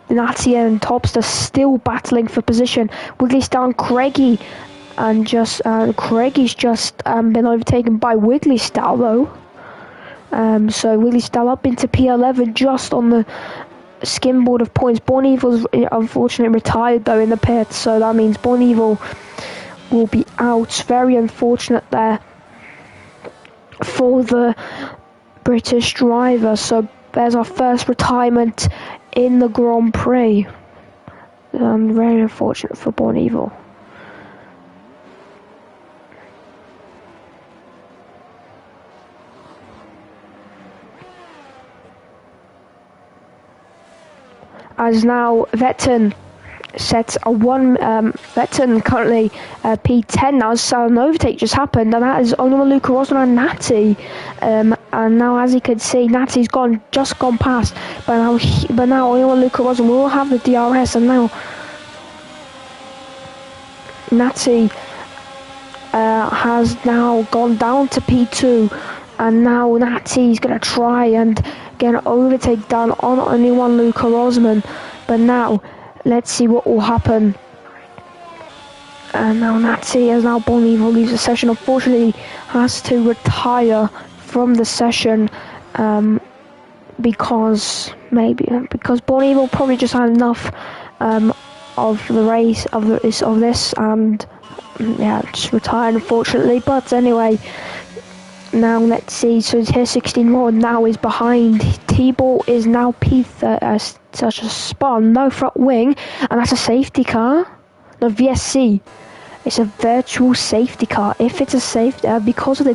Natty and Topster still battling for position. Wiggly's down Craigie, and Craigie's just been overtaken by Wiggly Style though. So Wiggly Style up into P11 just on the skimboard of points. Borneval's unfortunately retired though in the pits, so that means Borneval will be out. Very unfortunate there for the British driver. So there's our first retirement in the Grand Prix. Very unfortunate for Borneval. As now Vetton sets a one veteran currently P10 now, so an overtake just happened, and that is only one Luca Rosman and Natty. And now, as you can see, Natty's just gone past, but now only one Luca Rosman will have the DRS, and now Natty has now gone down to P2, and now Natty's gonna try and get an overtake done on only one Luca Rosman, but now let's see what will happen. And now Natty, as now Bon Evil leaves the session, unfortunately has to retire from the session because Bon Evil probably just had enough of the race of this, and yeah, just retired unfortunately. But anyway, now let's see. So here's 16 more. Now is behind. T-Ball is now P30. Such a spun, no front wing, and that's a safety car. No, VSC. It's a virtual safety car. If it's a safety, because of the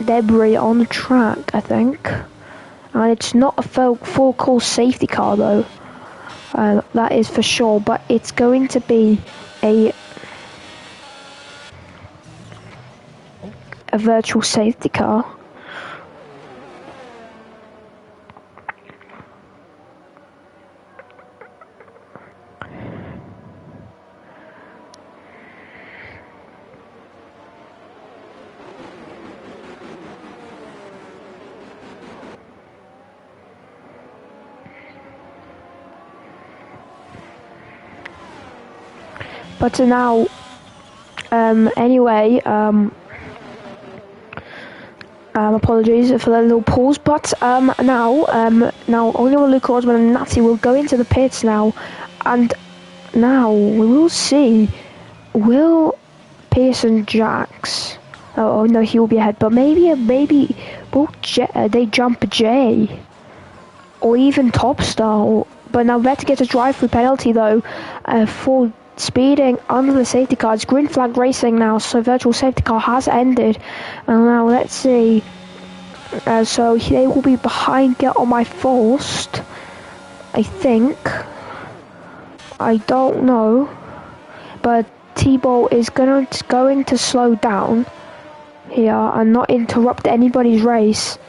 debris on the track, I think. And it's not a full course safety car though. That is for sure. But it's going to be a virtual safety car. But now, anyway, apologies for the little pause. But now only one Luca Rosman and Natty will go into the pits now, and now we will see, will Pearson Jacks? Oh no, he will be ahead. But maybe will they jump J, or even Topstar? But now Vettel gets a drive-through penalty though for speeding under the safety car. It's green flag racing now, so virtual safety car has ended. And now let's see. So they will be behind Get On My First, I think. I don't know, but T-Ball is going to slow down here and not interrupt anybody's race.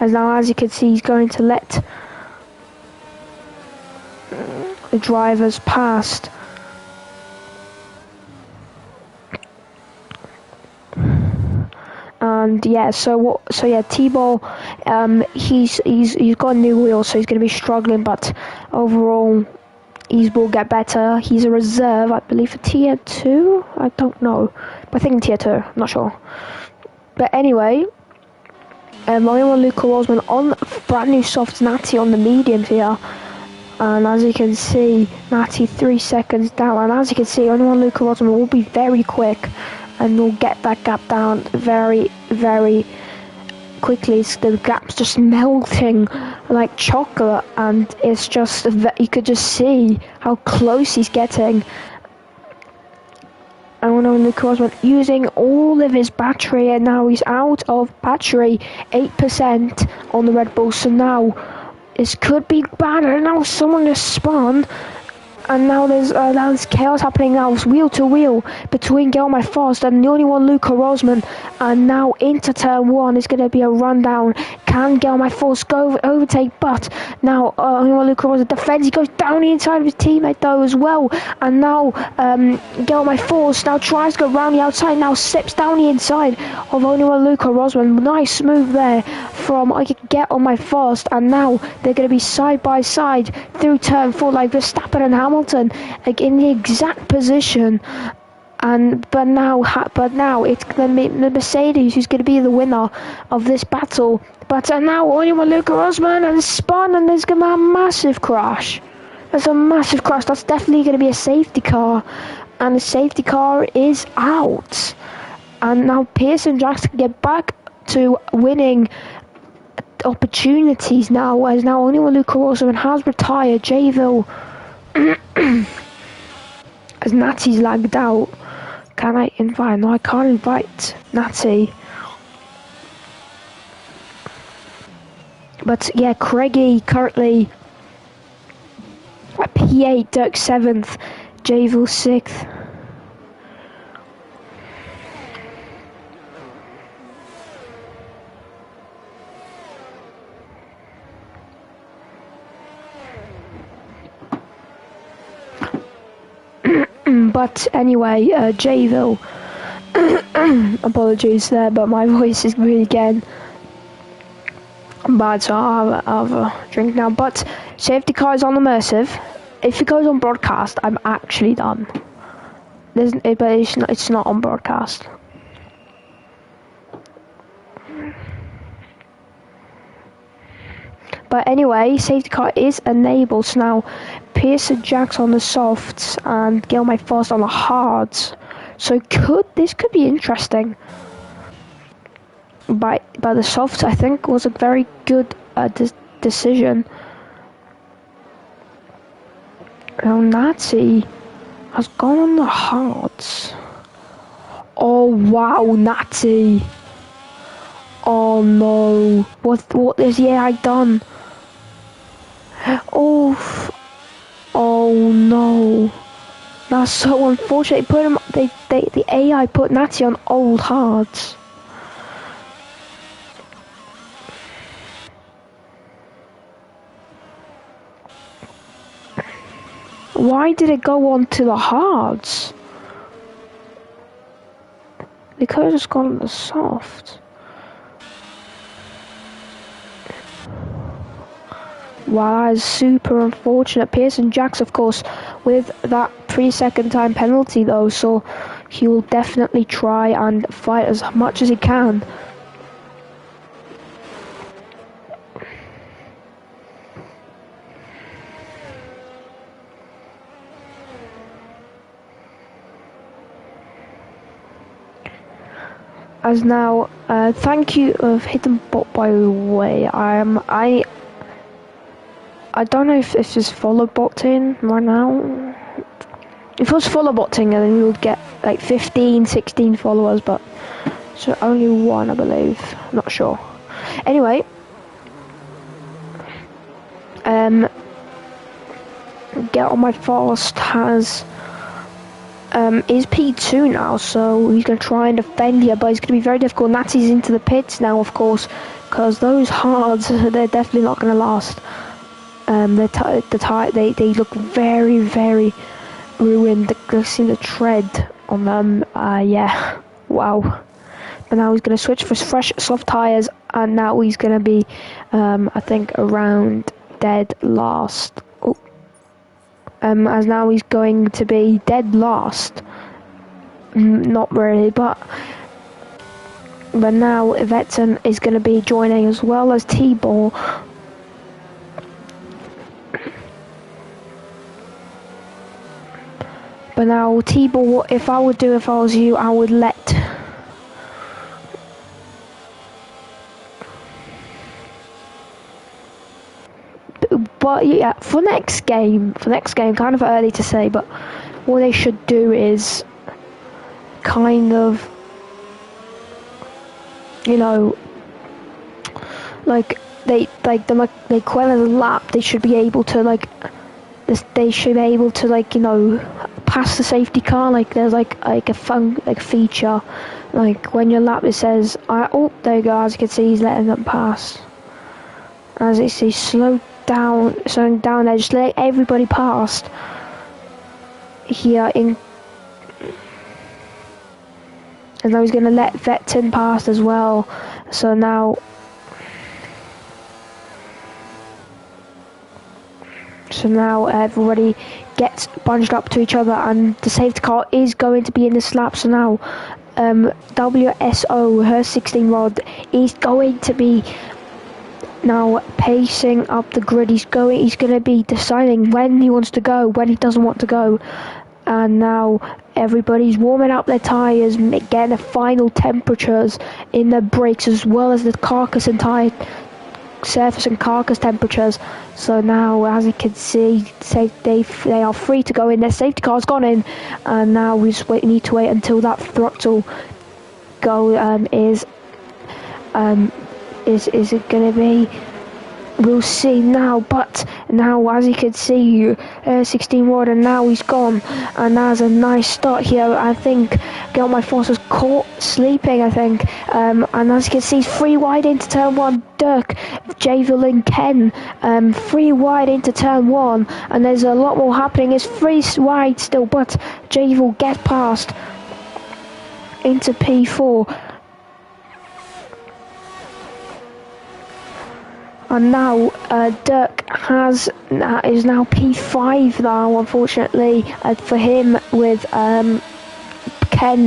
As now, as you can see, he's going to let the drivers past. And yeah, so yeah, T-Ball, he's got new wheels, so he's going to be struggling, but overall, he will get better. He's a reserve, I believe, for tier 2. I don't know, but I think tier 2. I'm not sure. But anyway. Only one Luca Rosman on brand new softs, Natty on the mediums here, and as you can see, Natty 3 seconds down, and as you can see, only one Luca Rosman will be very quick and will get that gap down very, very quickly. The gap's just melting like chocolate, and it's just, you could just see how close he's getting. I don't know, Luca Rosman using all of his battery, and now he's out of battery, 8% on the Red Bull. So now this could be bad, and now someone just spun, and now there's chaos happening now, wheel to wheel between Get On My First and the only one Luca Rosman, and now into turn 1 is going to be a rundown. Can Get On My First go overtake? But now only one Luca Rosman defends. He goes down the inside of his teammate though as well, and now Get On My First now tries to go round the outside, now slips down the inside of only one Luca Rosman. Nice move there from Get On My First, and now they're going to be side by side through turn 4 like Verstappen and Hamilton, like in the exact position. But now it's the Mercedes who's going to be the winner of this battle. But now only one Luca Rosman and spun, and there's going to be a massive crash. There's a massive crash. That's definitely going to be a safety car, and the safety car is out. And now Pearson Jacks can get back to winning opportunities now, as now only one Luca Rosman has retired. Jayville as Natty's lagged out. Can I invite? No, I can't invite Natty. But yeah, Craigie currently at P8, Dirk 7th, Javel 6th. But anyway, Javel, apologies there, but my voice is really getting bad, so I'll have a drink now. But safety car is on immersive. If it goes on broadcast, I'm actually done. But it's not on broadcast. But anyway, safety car is enabled, so now Pierce and Jack's on the softs and Gilmay Fast on the hards. So this could be interesting. By the softs, I think was a very good decision. Now Nazi has gone on the hards. Oh wow, Nazi! Oh no! What has the AI done? Oh no! That's so unfortunate. The AI put Nazi on old hards. Why did it go on to the hards? They could have just gone on the soft. Wow, that is super unfortunate. Pearson Jacks, of course, with that pre-second time penalty though, so he will definitely try and fight as much as he can. As now, thank you of hitting bot by the way. I don't know if this is follow botting right now. If it was follow botting, then we would get like 15, 16 followers, but so only one, I believe. Not sure. Anyway, Get On My Fast is P2 now, so he's going to try and defend here, but it's going to be very difficult. Natty's into the pits now, of course, because those hards, they're definitely not going to last. They look very, very ruined. I've seen the tread on them. Yeah, wow. But now he's going to switch for fresh soft tyres, and now he's going to be, I think, around dead last. Oh. As now he's going to be dead last. Not really, but now Vetson is going to be joining as well as T-Ball. But now T-Ball, if I was you, I would let but yeah, for next game, kind of early to say, but what they should do is kind of, you know, like they Quellen lap, they should be able to you know, pass the safety car. Like there's like a fun feature, like when your lap it says oh, there you go, as you can see he's letting them pass. As it says slowing down there, just let everybody past here in. And now he's going to let Vetton pass as well. So now everybody gets bunched up to each other, and the safety car is going to be in this lap. So now WSO, her 16 rod, is going to be now pacing up the grid. He's going to be deciding when he wants to go, when he doesn't want to go. And now everybody's warming up their tyres, getting the final temperatures in the brakes, as well as the carcass and tyre surface and carcass temperatures. So now, as you can see, they are free to go in. Their safety car's gone in, and now we just need to wait until that throttle go is it going to be we'll see now, but now as you can see, 16 wide, and now he's gone, and that's a nice start here. I think Get My Force was caught sleeping, I think, and as you can see, he's 3 wide into turn 1, Dirk, Javel and Ken, 3 wide into turn 1, and there's a lot more happening. It's 3 wide still, but Javel gets past into P4. And now Dirk is now P5 now, unfortunately, for him, with Ken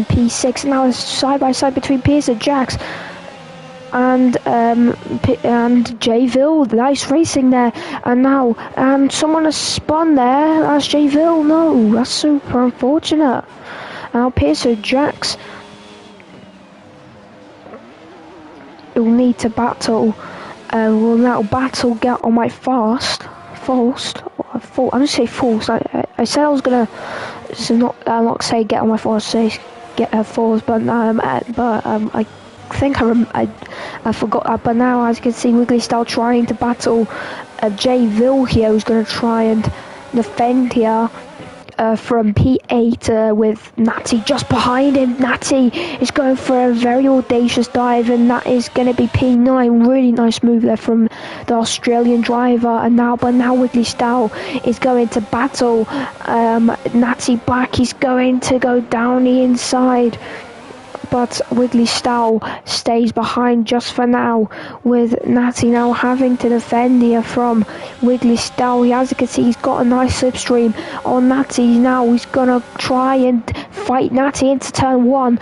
P6. Now it's side by side between Pierce and Jax and Jayville. Nice racing there. And now someone has spun there. That's Jayville. No, that's super unfortunate. Now Pierce and Jax will need to battle. Will now battle Get On My Fast. I'm gonna say false. I said I was gonna. I'm not say Get On My Fast. Say get her false, but I think I forgot that. But now, as you can see, Wiggly Style trying to battle Jayville here, who's gonna try and defend here. From P8 with Natty just behind him. Natty is going for a very audacious dive, and that is going to be P9. Really nice move there from the Australian driver. And now Wiggly Style is going to battle Natty back. He's going to go down the inside, but Wiggly Style stays behind just for now, with Natty now having to defend here from Wiggly Style. As you can see, he's got a nice slipstream on Natty. Now he's gonna try and fight Natty into turn 1.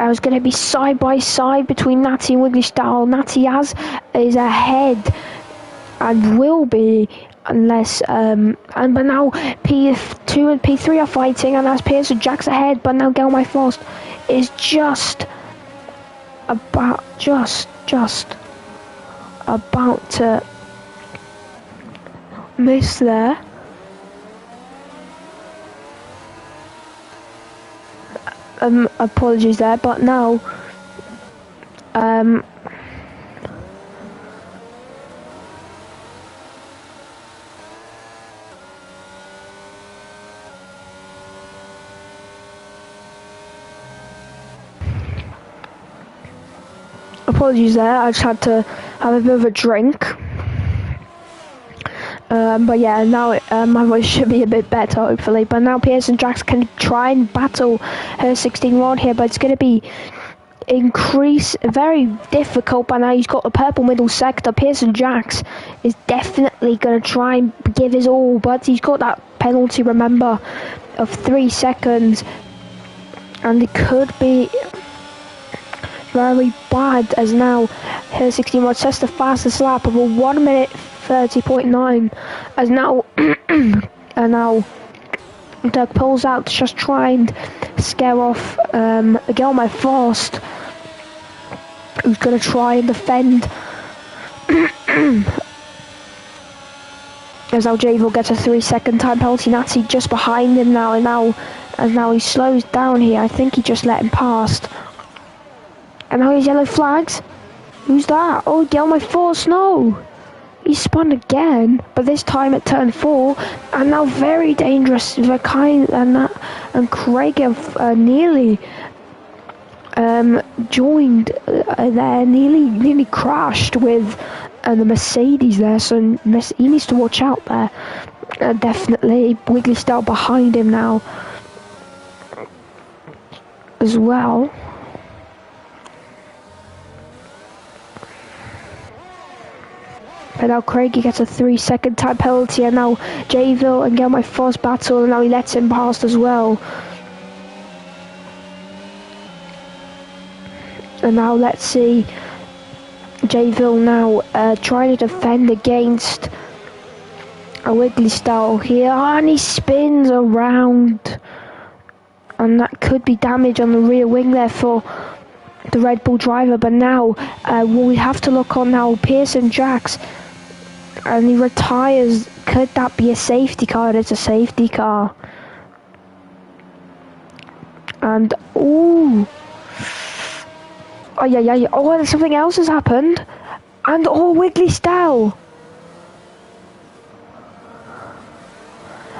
It's going to be side by side between Natty and Wiggly Style. Natty is ahead and will be, unless but now P2 and P3 are fighting, and that's Pierce and Jax ahead. But now Get My Fast is just about to miss there. Apologies there, but now apologies there, I just had to have a bit of a drink. But yeah, now my voice should be a bit better, hopefully. But now Pierce and Jax can try and battle her 16 rod here, but it's going to be very difficult. But now he's got the purple middle sector. Pierce and Jax is definitely going to try and give his all, but he's got that penalty, remember, of 3 seconds, and it could be very bad, as now her 16 rod sets the fastest lap of a 1 minute 30.9, as now and now Doug pulls out to just try and scare off Get On My Fast, who's going to try and defend. As now Javel gets a 3-second time penalty. Natty just behind him now, and now he slows down here. I think he just let him past. And now he's yellow flags. Who's that? Oh, Get On My Fast, no! He spun again, but this time at turn 4, and now very dangerous. Verkine and Craig have nearly joined there, nearly crashed with the Mercedes there, so he needs to watch out there. Definitely, Wiggly Style behind him now as well. But now Craigie gets a 3-second time penalty, and now Jayville and Get My Fast battle, and now he lets him past as well. And now let's see Jayville now trying to defend against a Wiggly Style here, and he spins around, and that could be damage on the rear wing there for the Red Bull driver. But now we have to look on now Pierce and Jax, and he retires. Could that be a safety car? It's a safety car. And oh yeah, oh, something else has happened. And oh, Wiggly Stell!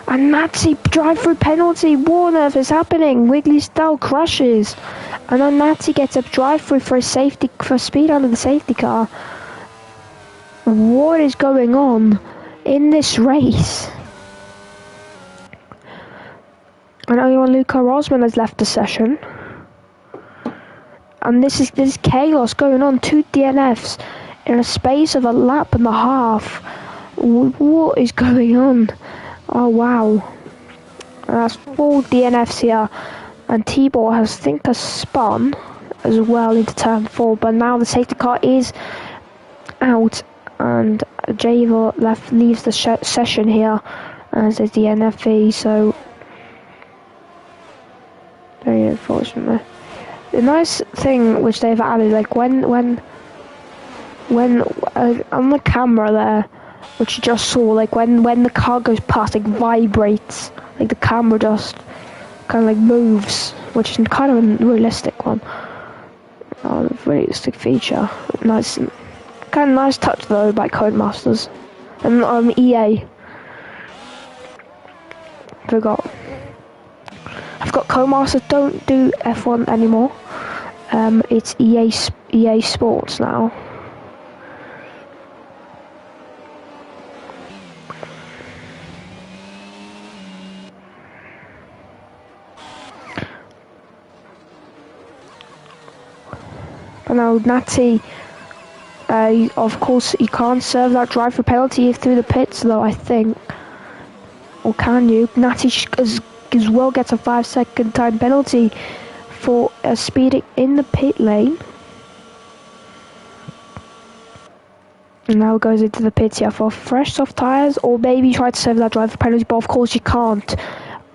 And Nazi drive-through penalty. What on earth is happening? Wiggly Stell crashes. And then Nazi gets a drive-through for speed under the safety car. What is going on in this race? And only Luca Rosman has left the session. And this is chaos going on. 2 DNFs in a space of a lap and a half. What is going on? Oh wow. That's 4 DNFs here. And T-Ball has spun as well into turn 4. But now the safety car is out. And Javer leaves the session here. As is the NFE. So very unfortunate. The nice thing which they've added, like when on the camera there, which you just saw, like when the car goes past, it vibrates, like the camera just kind of like moves, which is kind of a realistic one. Realistic feature. Nice, kind of nice touch though by Codemasters and EA. I've got Codemasters don't do F1 anymore. It's EA Sports now. But now Natty, of course, you can't serve that drive for penalty through the pits, though, I think. Or can you? Natty as well gets a 5-second time penalty for speeding in the pit lane. And now goes into the pits here for fresh soft tyres, or maybe try to serve that drive for penalty, but of course you can't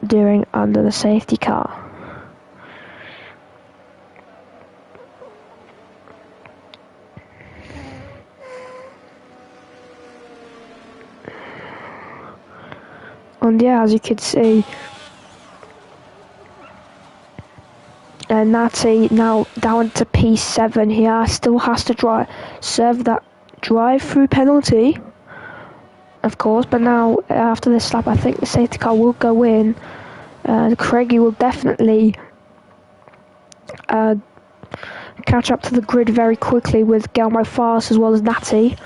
during under the safety car. And yeah, as you can see, Natty now down to P7 here, still has to serve that drive-through penalty, of course, but now after this lap I think the safety car will go in. Craigie will definitely catch up to the grid very quickly with Gelmo Fast as well as Natty.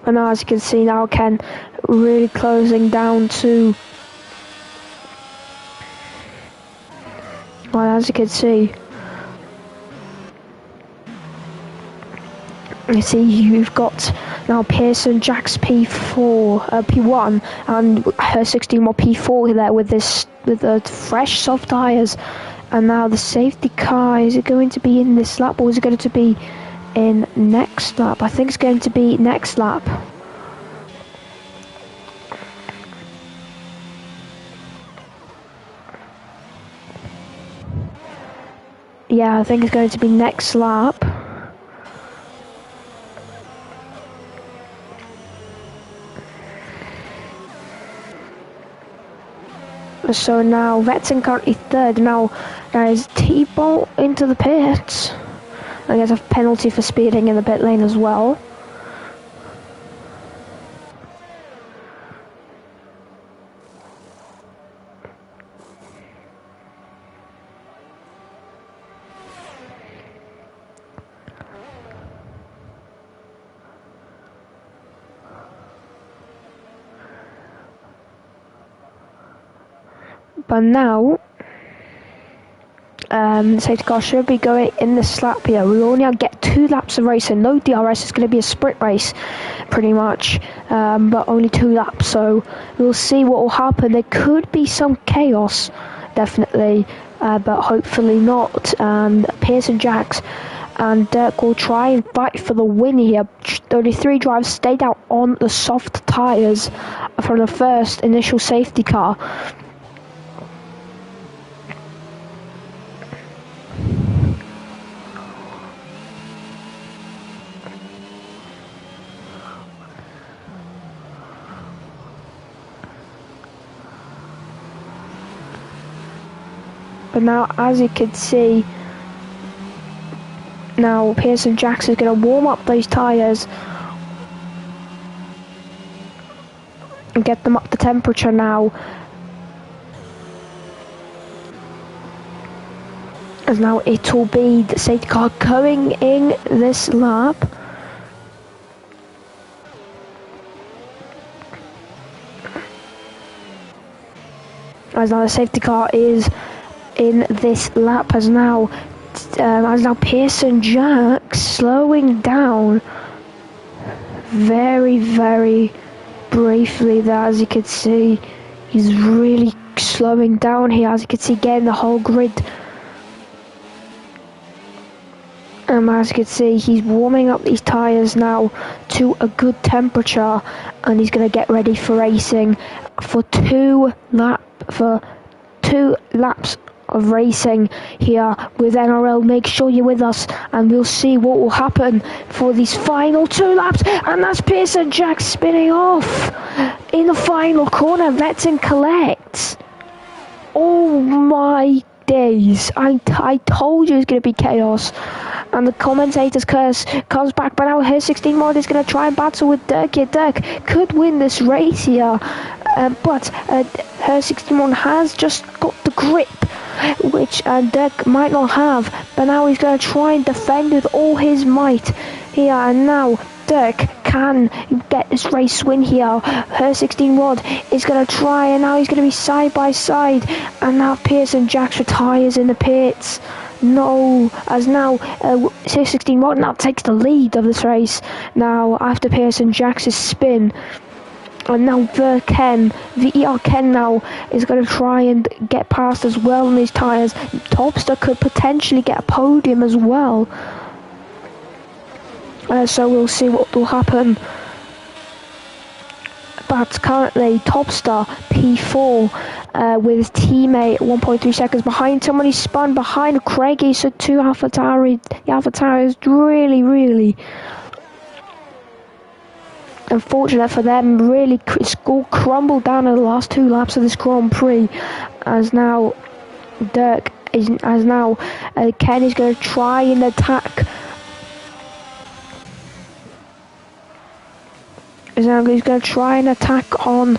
And now, as you can see, now Ken really closing down to, well, as you can see, you've got now Pearson, Jack's P1, and her 16 more P4 there with the fresh soft tyres. And now the safety car, is it going to be in this lap or is it going to be in next lap? I think it's going to be next lap. Yeah, I think it's going to be next lap. So now Vetson currently third. Now there is T-Bolt into the pits. And there's a penalty for speeding in the pit lane as well. But now, the safety car should be going in this lap here. We only get 2 laps of racing. No DRS. It's going to be a sprint race, pretty much, but only 2 laps. So we'll see what will happen. There could be some chaos, definitely, but hopefully not. And Pearson, Jacks and Dirk will try and fight for the win here. Only 3 drivers stayed out on the soft tyres from the first initial safety car. But now, as you can see, now Pearson Jackson's going to warm up those tyres and get them up to temperature now. As now it will be the safety car going in this lap. As now the safety car is in this lap, as now Pearson Jack slowing down very, very briefly there. As you can see, he's really slowing down here. As you can see, getting the whole grid. As you can see, he's warming up these tyres now to a good temperature, and he's going to get ready for racing for two laps of racing here with NRL. Make sure you're with us, and we'll see what will happen for these final 2 laps. And that's Pearson Jack spinning off in the final corner. Vetton collects. Oh my days, I told you it was going to be chaos. And the commentator's curse comes back, but now her 16 mod is going to try and battle with Dirk here. Dirk could win this race here, but her 16 mod has just got the grip, which Dirk might not have. But now he's going to try and defend with all his might here, and now Dirk can get this race win here. Her 16 rod is going to try, and now he's going to be side by side, and now Pearson Jack's retires in the pits. No, as now 16 rod now takes the lead of this race now after Pearson Jack's spin. And now VR Ken now is going to try and get past as well on these tyres. Topster could potentially get a podium as well. So we'll see what will happen. But currently Topster P4 with his teammate 1.3 seconds behind. Somebody spun behind Craigie, so the AlphaTauri is really unfortunate for them. Really score crumbled down in the last 2 laps of this Grand Prix, as now Ken is going to try and attack. He's going to try and attack on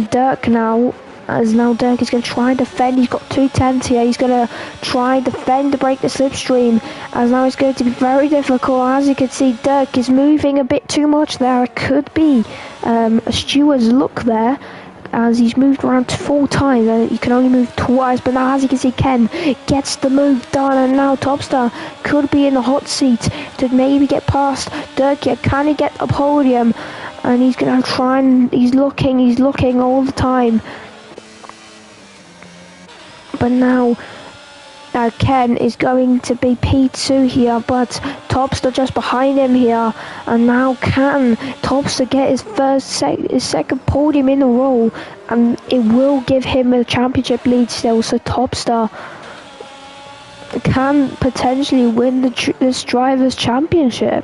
Dirk now. As now Dirk is going to try and defend. He's got 210s here. He's going to try and defend to break the slipstream. As now it's going to be very difficult. As you can see, Dirk is moving a bit too much there. It could be a steward's luck there, as he's moved around 4 times. You can only move twice, but now as you can see, Ken gets the move done, and now Topstar could be in the hot seat to maybe get past Dirk here. Can he get a podium? And he's going to try, and he's looking all the time. But now Ken is going to be P2 here, but Topster just behind him here. And now can Topster get his second podium in a row, and it will give him a championship lead still. So Topster can potentially win this driver's championship.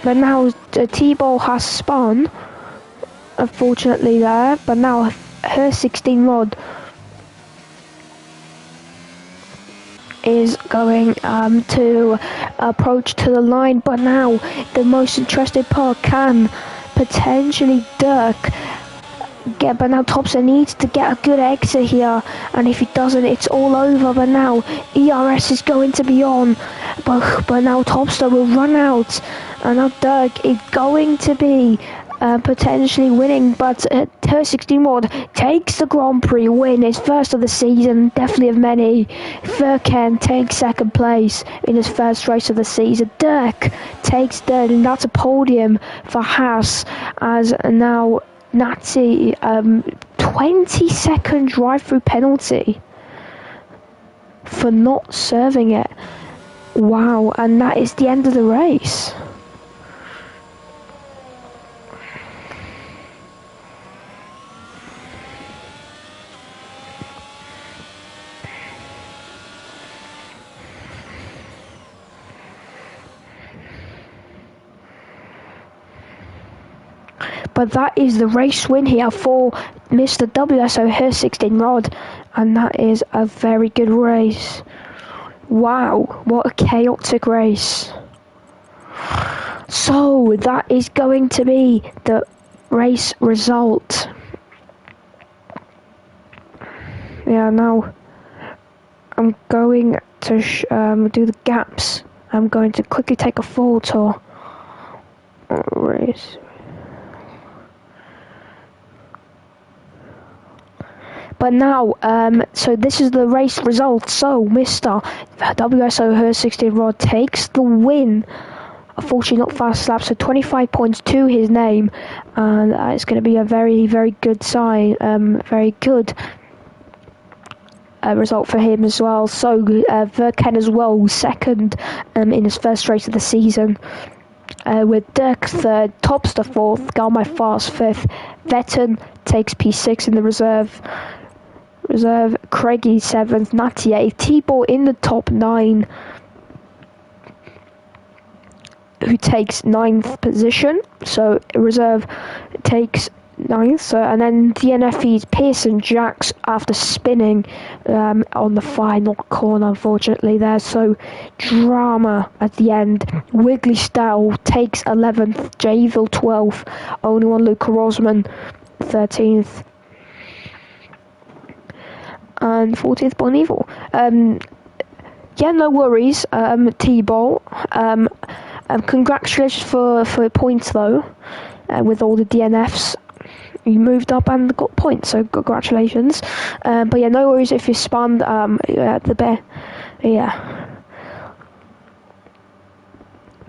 But now T-Ball has spun, unfortunately there. But now her 16 rod is going to approach to the line. But now the most interesting part, can potentially Dirk get, but now Topster needs to get a good exit here, and if he doesn't, it's all over. But now ERS is going to be on, but now Topster will run out, and now Dirk is going to be potentially winning. But her 16 mod takes the Grand Prix win, his first of the season, definitely of many. Furkan takes second place in his first race of the season. Dirk takes third, and that's a podium for Haas. As now Nazi 20-second drive-through penalty for not serving it. Wow, and that is the end of the race. But that is the race win here for Mr. WSO Her 16 Rod, and that is a very good race. Wow, what a chaotic race. So that is going to be the race result. Yeah, now I'm going to do the gaps. I'm going to quickly take a photo. Race. But now, so this is the race result. So Mr. WSO Her 16 Rod takes the win. Unfortunately not fast lap, so 25 points to his name, and it's going to be a very, very good sign, very good result for him as well. So Verken as well was second in his first race of the season, with Dirk third, Topster fourth, Galmai Fast fifth, Vetten takes P6 in the reserve, Craigie seventh, Natty eighth, T-Ball in the top 9, who takes 9th position, so reserve takes 9th, so, and then DNFE's Pearson Jacks after spinning on the final corner, unfortunately there, so drama at the end. Wiggly Style takes 11th, Jayville 12th, only one Luca Rosman 13th, and 14th Bon Evil. Yeah, no worries, T-Ball. Congratulations for points though, with all the DNFs. You moved up and got points, so congratulations. But yeah, no worries if you spun the bear. Yeah.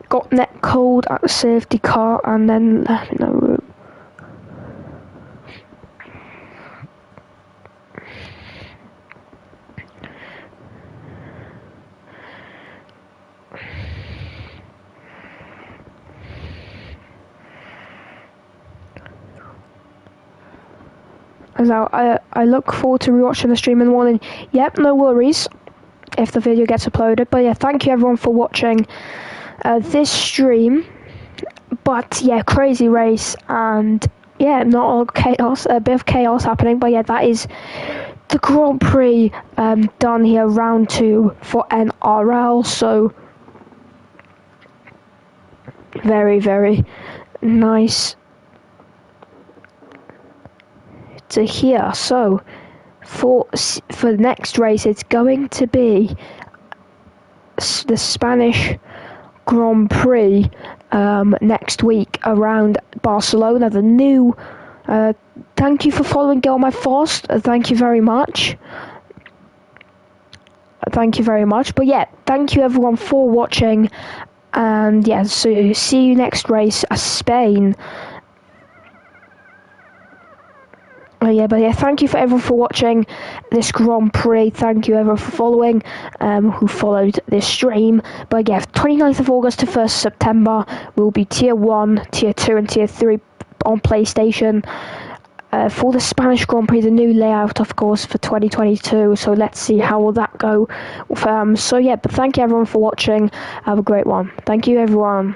Got net cold at the safety car and then left no room. So I look forward to rewatching the stream in the morning. Yep, no worries if the video gets uploaded. But yeah, thank you everyone for watching this stream. But yeah, crazy race, and yeah, not all chaos, a bit of chaos happening. But yeah, that is the Grand Prix done here, round 2 for NRL. So very, very nice to hear. So for the next race, it's going to be the Spanish Grand Prix next week around Barcelona. The new thank you for following Gelma Fast, thank you very much. But yeah, thank you everyone for watching, and yeah, so see you next race, Spain. But yeah, thank you for everyone for watching this Grand Prix. Thank you everyone for following, who followed this stream. But yeah, 29th of August to 1st September will be Tier 1, Tier 2 and Tier 3 on PlayStation. For the Spanish Grand Prix, the new layout, of course, for 2022. So let's see how will that go. So yeah, but thank you everyone for watching. Have a great one. Thank you everyone.